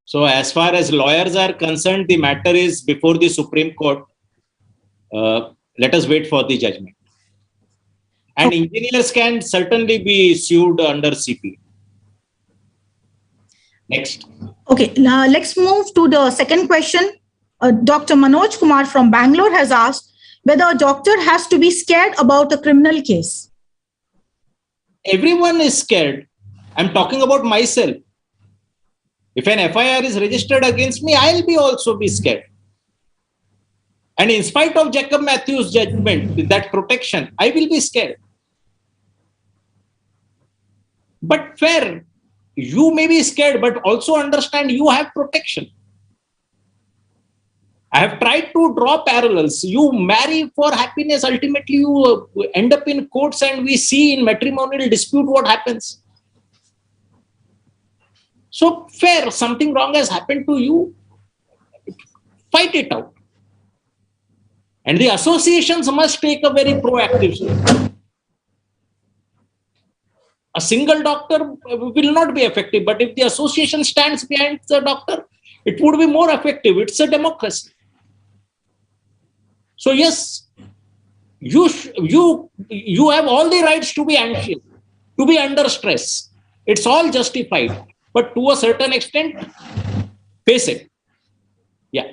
So as far as lawyers are concerned, the matter is before the Supreme Court. Let us wait for the judgment. And engineers can certainly be sued under CPA. Next. Okay, now let's move to the second question. Dr. Manoj Kumar from Bangalore has asked whether a doctor has to be scared about a criminal case. Everyone is scared. I'm talking about myself. If an FIR is registered against me, I'll also be scared. And in spite of Jacob Mathew's judgment, that protection, I will be scared. But fair, you may be scared, but also understand you have protection. I have tried to draw parallels. You marry for happiness, ultimately you end up in courts and we see in matrimonial dispute what happens. So fair, something wrong has happened to you, fight it out. And the associations must take a very proactive step. A single doctor will not be effective, but if the association stands behind the doctor, it would be more effective. It's a democracy. So yes, you have all the rights to be anxious, to be under stress. It's all justified, but to a certain extent, face it. Yeah.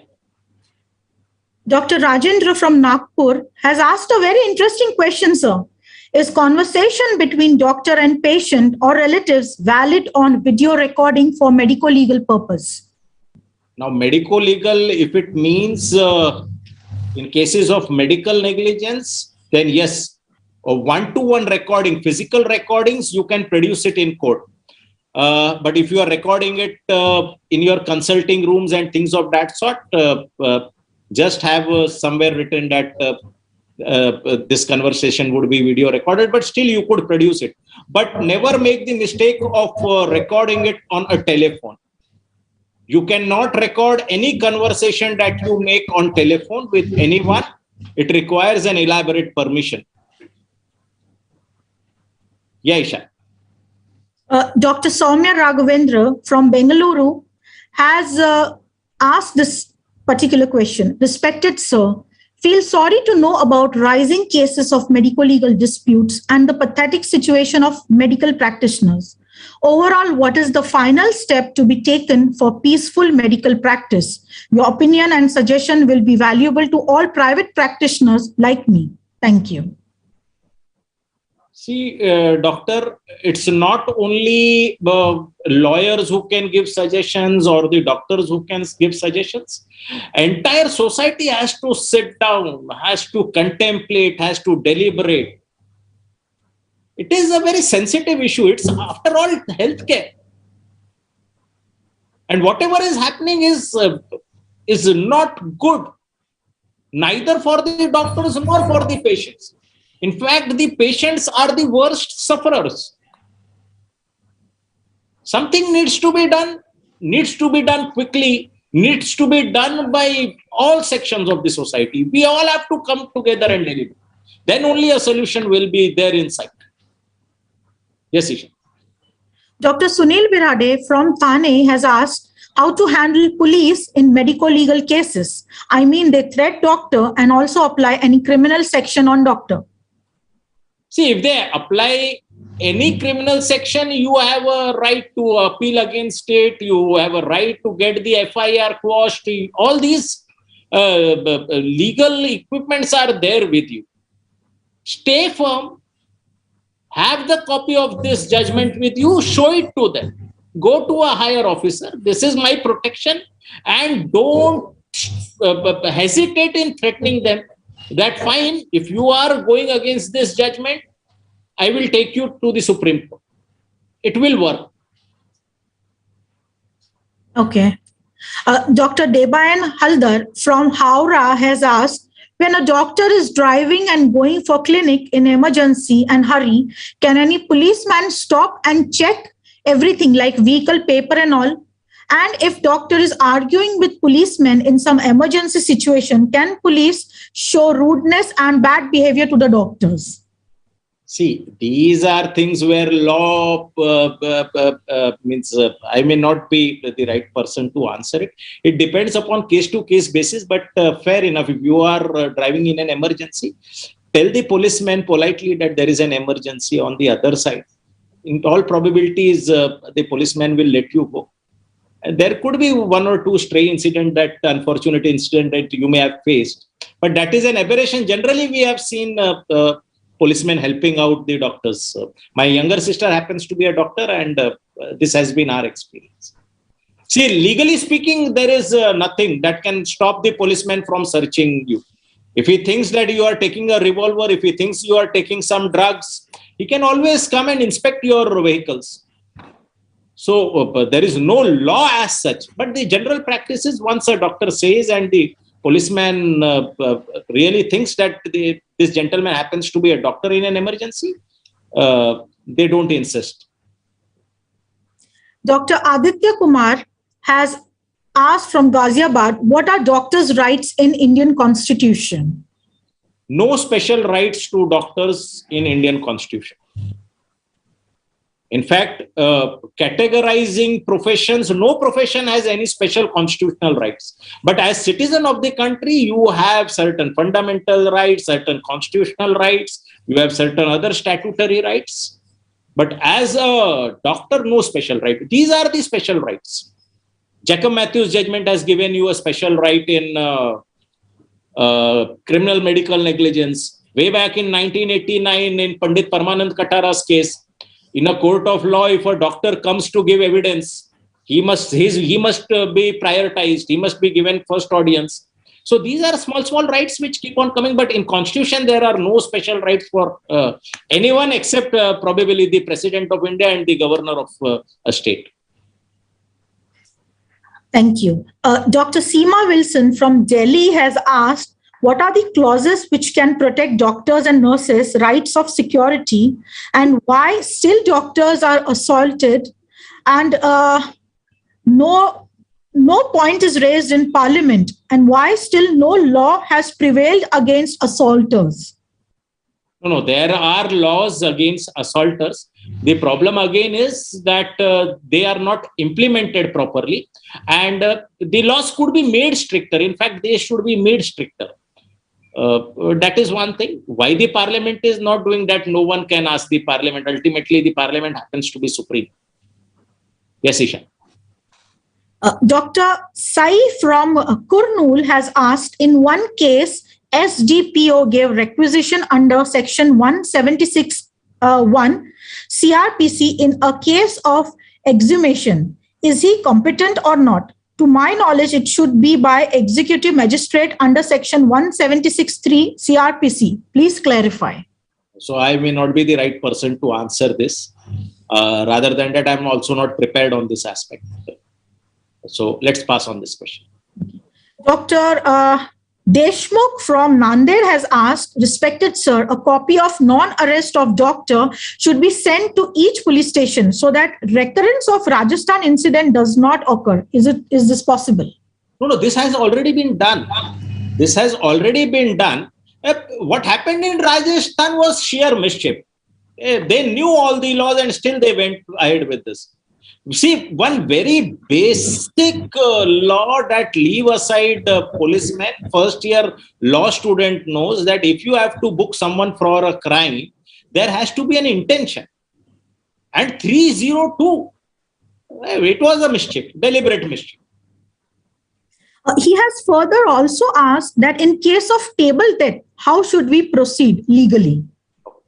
Dr. Rajendra from Nagpur has asked a very interesting question, sir. Is conversation between doctor and patient or relatives valid on video recording for medico-legal purpose? Now, medico-legal, if it means in cases of medical negligence, then yes, a one-to-one recording, physical recordings, you can produce it in court. But if you are recording it in your consulting rooms and things of that sort, just have somewhere written that this conversation would be video recorded, but still you could produce it. But never make the mistake of recording it on a telephone. You cannot record any conversation that you make on telephone with anyone. It requires an elaborate permission. Yeah, Isha. Dr. Soumya Raghavendra from Bengaluru has asked this particular question. Respected sir, feel sorry to know about rising cases of medico-legal disputes and the pathetic situation of medical practitioners. Overall, what is the final step to be taken for peaceful medical practice? Your opinion and suggestion will be valuable to all private practitioners like me. Thank you. See, doctor, it's not only lawyers who can give suggestions or the doctors who can give suggestions. Entire society has to sit down, has to contemplate, has to deliberate. It is a very sensitive issue. It's, after all, healthcare. And whatever is happening is not good, neither for the doctors nor for the patients. In fact, the patients are the worst sufferers. Something needs to be done quickly, needs to be done by all sections of the society. We all have to come together and deliver. Then only a solution will be there in sight. Yes, Isha. Dr. Sunil Birade from Thane has asked how to handle police in medico-legal cases. I mean, they threat doctor and also apply any criminal section on doctor. See, if they apply any criminal section, you have a right to appeal against it. You have a right to get the FIR quashed. All these legal equipments are there with you. Stay firm. Have the copy of this judgment with you. Show it to them. Go to a higher officer. This is my protection. And don't hesitate in threatening them. That fine, if you are going against this judgment, I will take you to the Supreme Court. It will work. Okay. Dr. Debayan Haldar from Howrah has asked, when a doctor is driving and going for clinic in emergency and hurry, can any policeman stop and check everything like vehicle, paper and all? And if doctor is arguing with policemen in some emergency situation, can police show rudeness and bad behavior to the doctors? See, these are things where law means I may not be the right person to answer it. It depends upon case-to-case basis, but fair enough. If you are driving in an emergency, tell the policeman politely that there is an emergency on the other side. In all probabilities, the policeman will let you go. And there could be one or two stray incident, that unfortunate incident that you may have faced, but that is an aberration. Generally, we have seen policemen helping out the doctors. My younger sister happens to be a doctor, and this has been our experience. See, legally speaking, there is nothing that can stop the policeman from searching you. If he thinks that you are taking a revolver, if he thinks you are taking some drugs, he can always come and inspect your vehicles. So there is no law as such, but the general practice is, once a doctor says and the policeman really thinks that this gentleman happens to be a doctor in an emergency, they don't insist. Dr. Aditya Kumar has asked from Ghaziabad, what are doctors' rights in Indian Constitution? No special rights to doctors in Indian Constitution. In fact, categorizing professions, no profession has any special constitutional rights. But as citizen of the country, you have certain fundamental rights, certain constitutional rights, you have certain other statutory rights. But as a doctor, no special right. These are the special rights. Jacob Mathew's judgment has given you a special right in criminal medical negligence. Way back in 1989, in Pandit Parmanand Katara's case, in a court of law, if a doctor comes to give evidence, he must be prioritized. He must be given first audience. So these are small rights which keep on coming. But in Constitution, there are no special rights for anyone except probably the President of India and the Governor of a state. Thank you. Dr. Seema Wilson from Delhi has asked, what are the clauses which can protect doctors and nurses' rights of security, and why still doctors are assaulted and no point is raised in Parliament, and why still no law has prevailed against assaulters? No, there are laws against assaulters. The problem again is that they are not implemented properly, and the laws could be made stricter. In fact, they should be made stricter. That is one thing. Why the Parliament is not doing that, no one can ask the Parliament. Ultimately, the Parliament happens to be supreme. Yes, Isha. Dr. Sai from Kurnool has asked, in one case, SDPO gave requisition under section 176(1) CRPC in a case of exhumation. Is he competent or not? To my knowledge, it should be by executive magistrate under section 176(3) CRPC. Please clarify. So I may not be the right person to answer this. Rather than that, I'm also not prepared on this aspect. So let's pass on this question. Dr. Deshmukh from Nanded has asked, respected sir, a copy of non-arrest of doctor should be sent to each police station so that recurrence of Rajasthan incident does not occur. Is this possible? No, this has already been done. This has already been done. What happened in Rajasthan was sheer mischief. They knew all the laws and still they went ahead with this. See, one very basic law that leave aside policemen, first year law student knows that if you have to book someone for a crime, there has to be an intention. And 302, it was a mischief, deliberate mischief. He has further also asked that in case of table death, how should we proceed legally?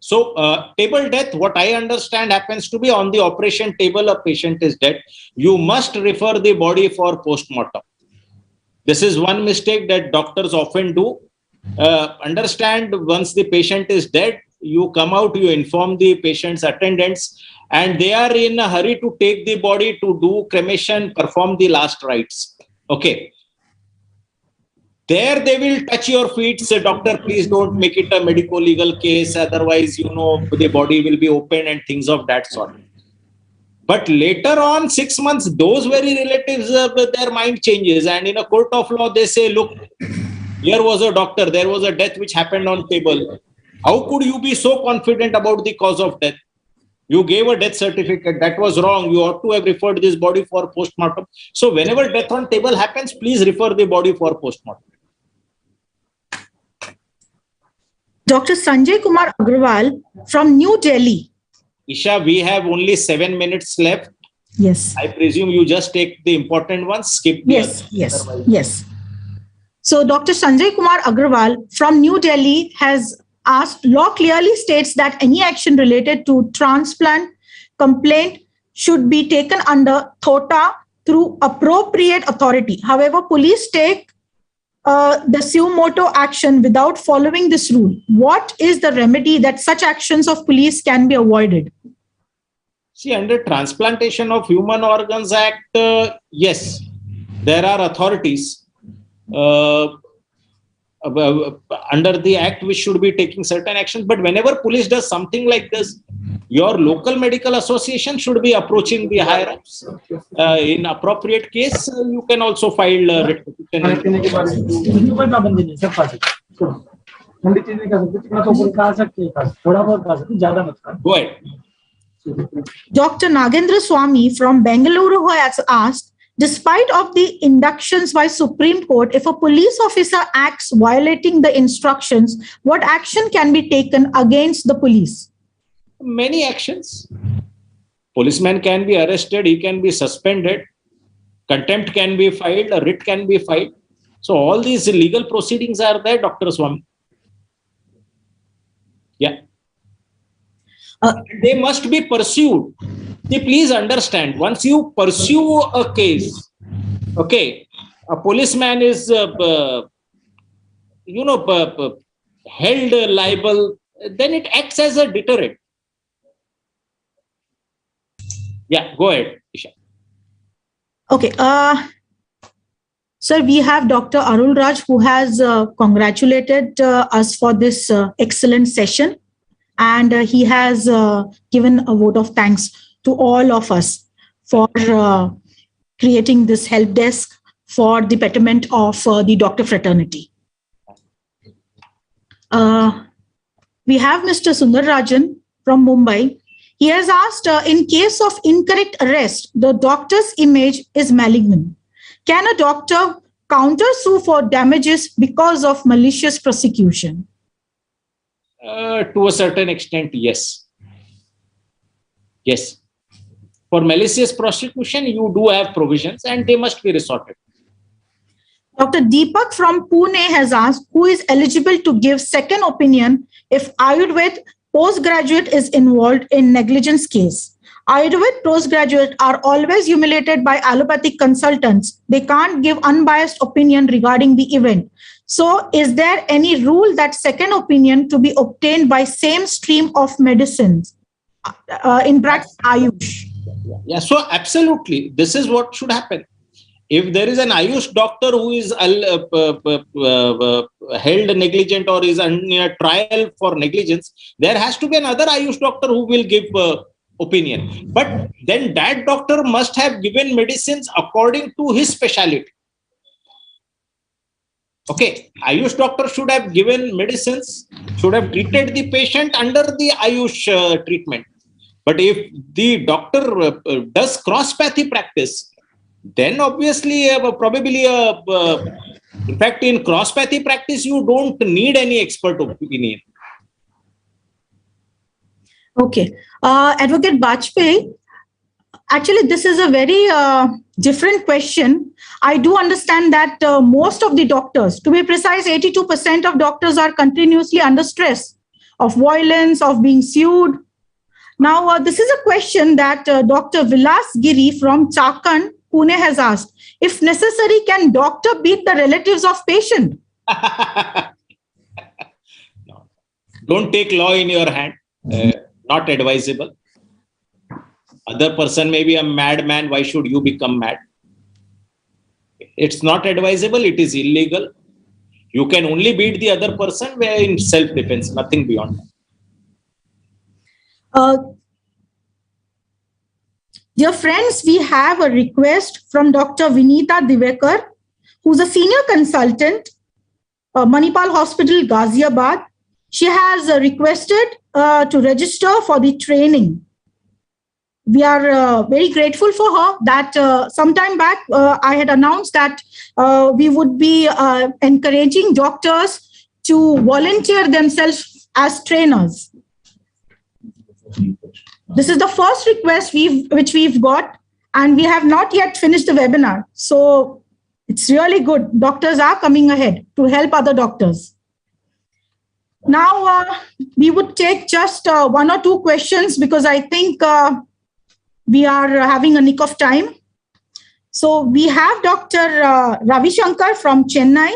So table death, what I understand happens to be on the operation table, a patient is dead. You must refer the body for post-mortem. This is one mistake that doctors often do. Understand, once the patient is dead, you come out, you inform the patient's attendants, and they are in a hurry to take the body to do cremation, perform the last rites. Okay. There they will touch your feet, say, doctor, please don't make it a medico-legal case. Otherwise, the body will be open and things of that sort. But later on, 6 months, those very relatives, their mind changes. And in a court of law, they say, look, here was a doctor. There was a death which happened on table. How could you be so confident about the cause of death? You gave a death certificate. That was wrong. You ought to have referred this body for post-mortem. So whenever death on table happens, please refer the body for post-mortem. Dr. Sanjay Kumar Agrawal from New Delhi. Isha, we have only 7 minutes left. Yes. I presume you just take the important ones, skip the others. Yes. So Dr. Sanjay Kumar Agrawal from New Delhi has asked, law clearly states that any action related to transplant complaint should be taken under THOTA through appropriate authority. However, police take the suo motu action without following this rule. What is the remedy that such actions of police can be avoided? See, under Transplantation of Human Organs Act, yes, there are authorities under the act which should be taking certain actions. But whenever police does something like this, your local medical association should be approaching the higher-ups. In appropriate case, you can also file a writ petition. Go ahead. Dr. Nagendra Swami from Bengaluru has asked, despite of the inductions by Supreme Court, if a police officer acts violating the instructions, what action can be taken against the police? Many actions. Policeman can be arrested, he can be suspended, contempt can be filed, a writ can be filed. So all these legal proceedings are there, Dr. Swami. Yeah. They must be pursued. See, please understand, once you pursue a case, okay, a policeman is held liable, then it acts as a deterrent. Yeah, go ahead, Isha. Okay. Sir, we have Dr. Arul Raj, who has congratulated us for this excellent session. And he has given a vote of thanks to all of us for creating this help desk for the betterment of the doctor fraternity. We have Mr. Sundar Rajan from Mumbai. He has asked, in case of incorrect arrest, the doctor's image is malignant. Can a doctor counter-sue for damages because of malicious prosecution? To a certain extent, yes. Yes. For malicious prosecution, you do have provisions and they must be resorted. Dr. Deepak from Pune has asked, who is eligible to give second opinion if Ayurved postgraduate is involved in negligence case? Ayurved postgraduates are always humiliated by allopathic consultants. They can't give unbiased opinion regarding the event. So is there any rule that second opinion to be obtained by same stream of medicines? In brackets, Ayush. Yeah, so absolutely. This is what should happen. If there is an Ayush doctor who is held negligent or is under trial for negligence, there has to be another Ayush doctor who will give opinion. But then that doctor must have given medicines according to his specialty. Okay, Ayush doctor should have given medicines, should have treated the patient under the Ayush treatment. But if the doctor does cross-pathy practice, then obviously probably in fact in cross-pathy practice you don't need any expert opinion. Okay, Advocate Bajpai, actually this is a very different question. I do understand that most of the doctors, to be precise, 82% of doctors are continuously under stress of violence, of being sued. Now, this is a question that Dr. Vilas Giri from Chakan, Pune has asked. If necessary, can doctor beat the relatives of patient? No. Don't take law in your hand. Not advisable. Other person may be a madman. Why should you become mad? It's not advisable. It is illegal. You can only beat the other person where in self-defense, nothing beyond that. Dear friends, we have a request from Dr. Vinita Divekar, who's a senior consultant, Manipal Hospital, Ghaziabad. She has requested to register for the training. We are very grateful for her that sometime back I had announced that we would be encouraging doctors to volunteer themselves as trainers. This is the first request which we've got, and we have not yet finished the webinar. So it's really good. Doctors are coming ahead to help other doctors. Now, we would take just one or two questions because I think we are having a nick of time. So we have Dr. Ravi Shankar from Chennai.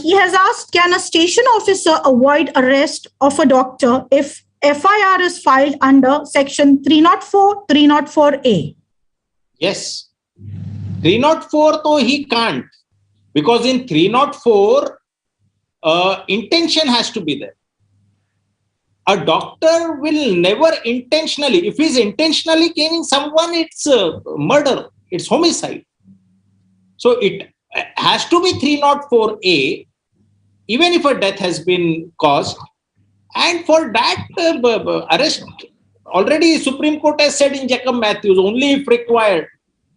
He has asked, can a station officer avoid arrest of a doctor if FIR is filed under section 304, 304A? Yes. 304, though he can't. Because in 304, intention has to be there. A doctor will never intentionally, if he's intentionally killing someone, it's murder, it's homicide. So it has to be 304A, even if a death has been caused. And for that arrest, already Supreme Court has said in Jacob Mathew, only if required,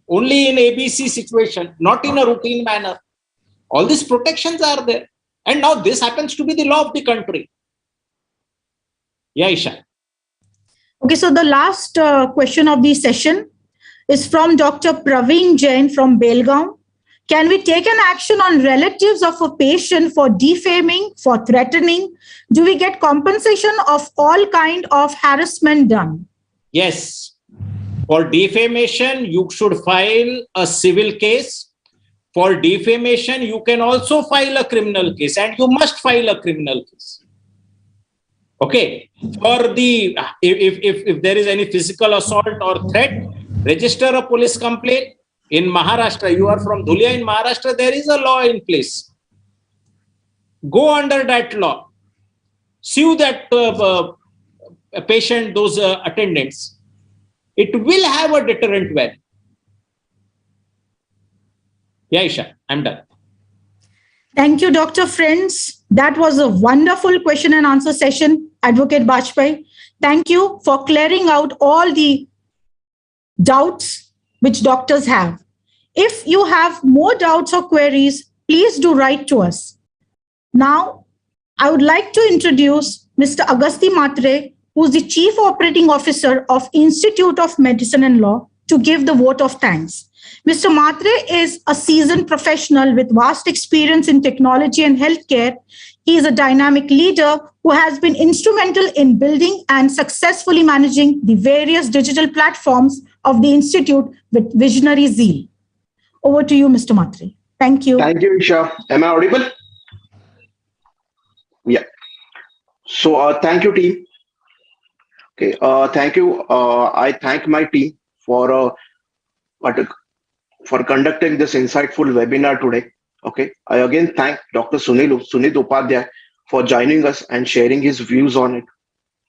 only in ABC situation, not in a routine manner. All these protections are there. And now this happens to be the law of the country. Yeah, Isha. Okay, so the last question of the session is from Dr. Praveen Jain from Belgaum. Can we take an action on relatives of a patient for defaming, for threatening? Do we get compensation of all kind of harassment done? Yes. For defamation, you should file a civil case. For defamation, you can also file a criminal case, and you must file a criminal case. Okay. For the if there is any physical assault or threat, register a police complaint. In Maharashtra, you are from Dhulia. In Maharashtra, there is a law in place. Go under that law. Sue that patient, those attendants. It will have a deterrent value. Yeah, Isha, I'm done. Thank you, Dr. Friends. That was a wonderful question and answer session, Advocate Bajpai. Thank you for clearing out all the doubts which doctors have. If you have more doubts or queries, please do write to us. Now, I would like to introduce Mr. Agasti Matre, who is the Chief Operating Officer of Institute of Medicine and Law, to give the vote of thanks. Mr. Matre is a seasoned professional with vast experience in technology and healthcare. He is a dynamic leader who has been instrumental in building and successfully managing the various digital platforms of the Institute with visionary zeal. Over to you, Mr. Matre. Thank you. Thank you, Isha. Am I audible? Yeah. So thank you, team. Okay. Thank you. I thank my team for conducting this insightful webinar today. Okay. I again thank Dr. Sunit Upadhyay for joining us and sharing his views on it.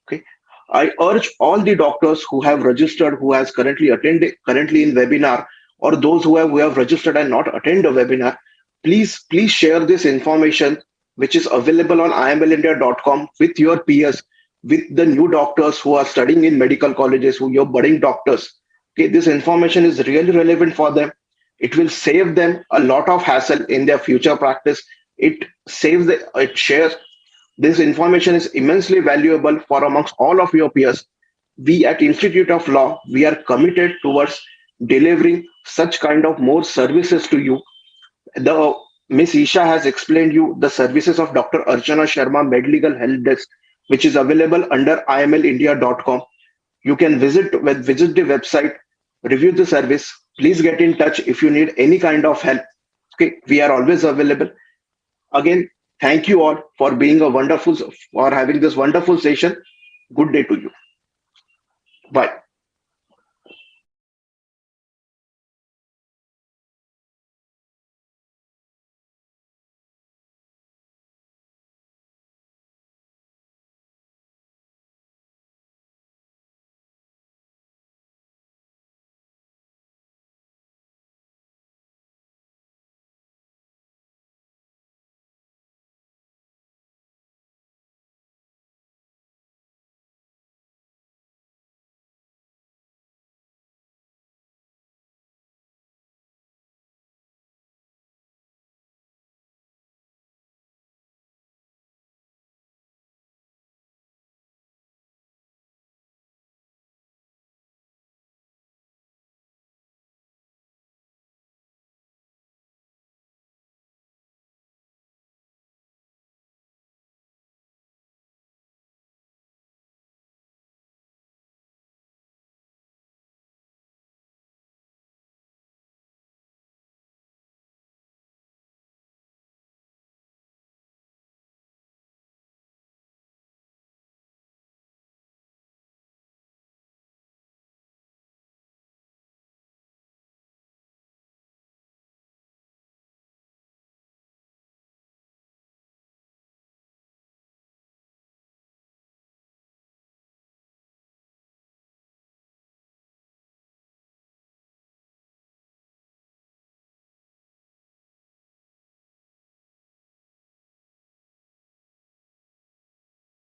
Okay. I urge all the doctors who have registered, who has currently in webinar, or those who have registered and not attend the webinar, please share this information which is available on imlindia.com with your peers, with the new doctors who are studying in medical colleges, who are budding doctors. Okay, this information is really relevant for them. It will save them a lot of hassle in their future practice. It shares. This information is immensely valuable for amongst all of your peers. We at Institute of Law, we are committed towards delivering such kind of more services to you. The Miss Isha has explained you the services of Dr. Archana Sharma MedLegal Helpdesk, which is available under imlindia.com. You can visit the website, review the service. Please get in touch if you need any kind of help. Okay, we are always available. Again, thank you all for having this wonderful session. Good day to you. Bye.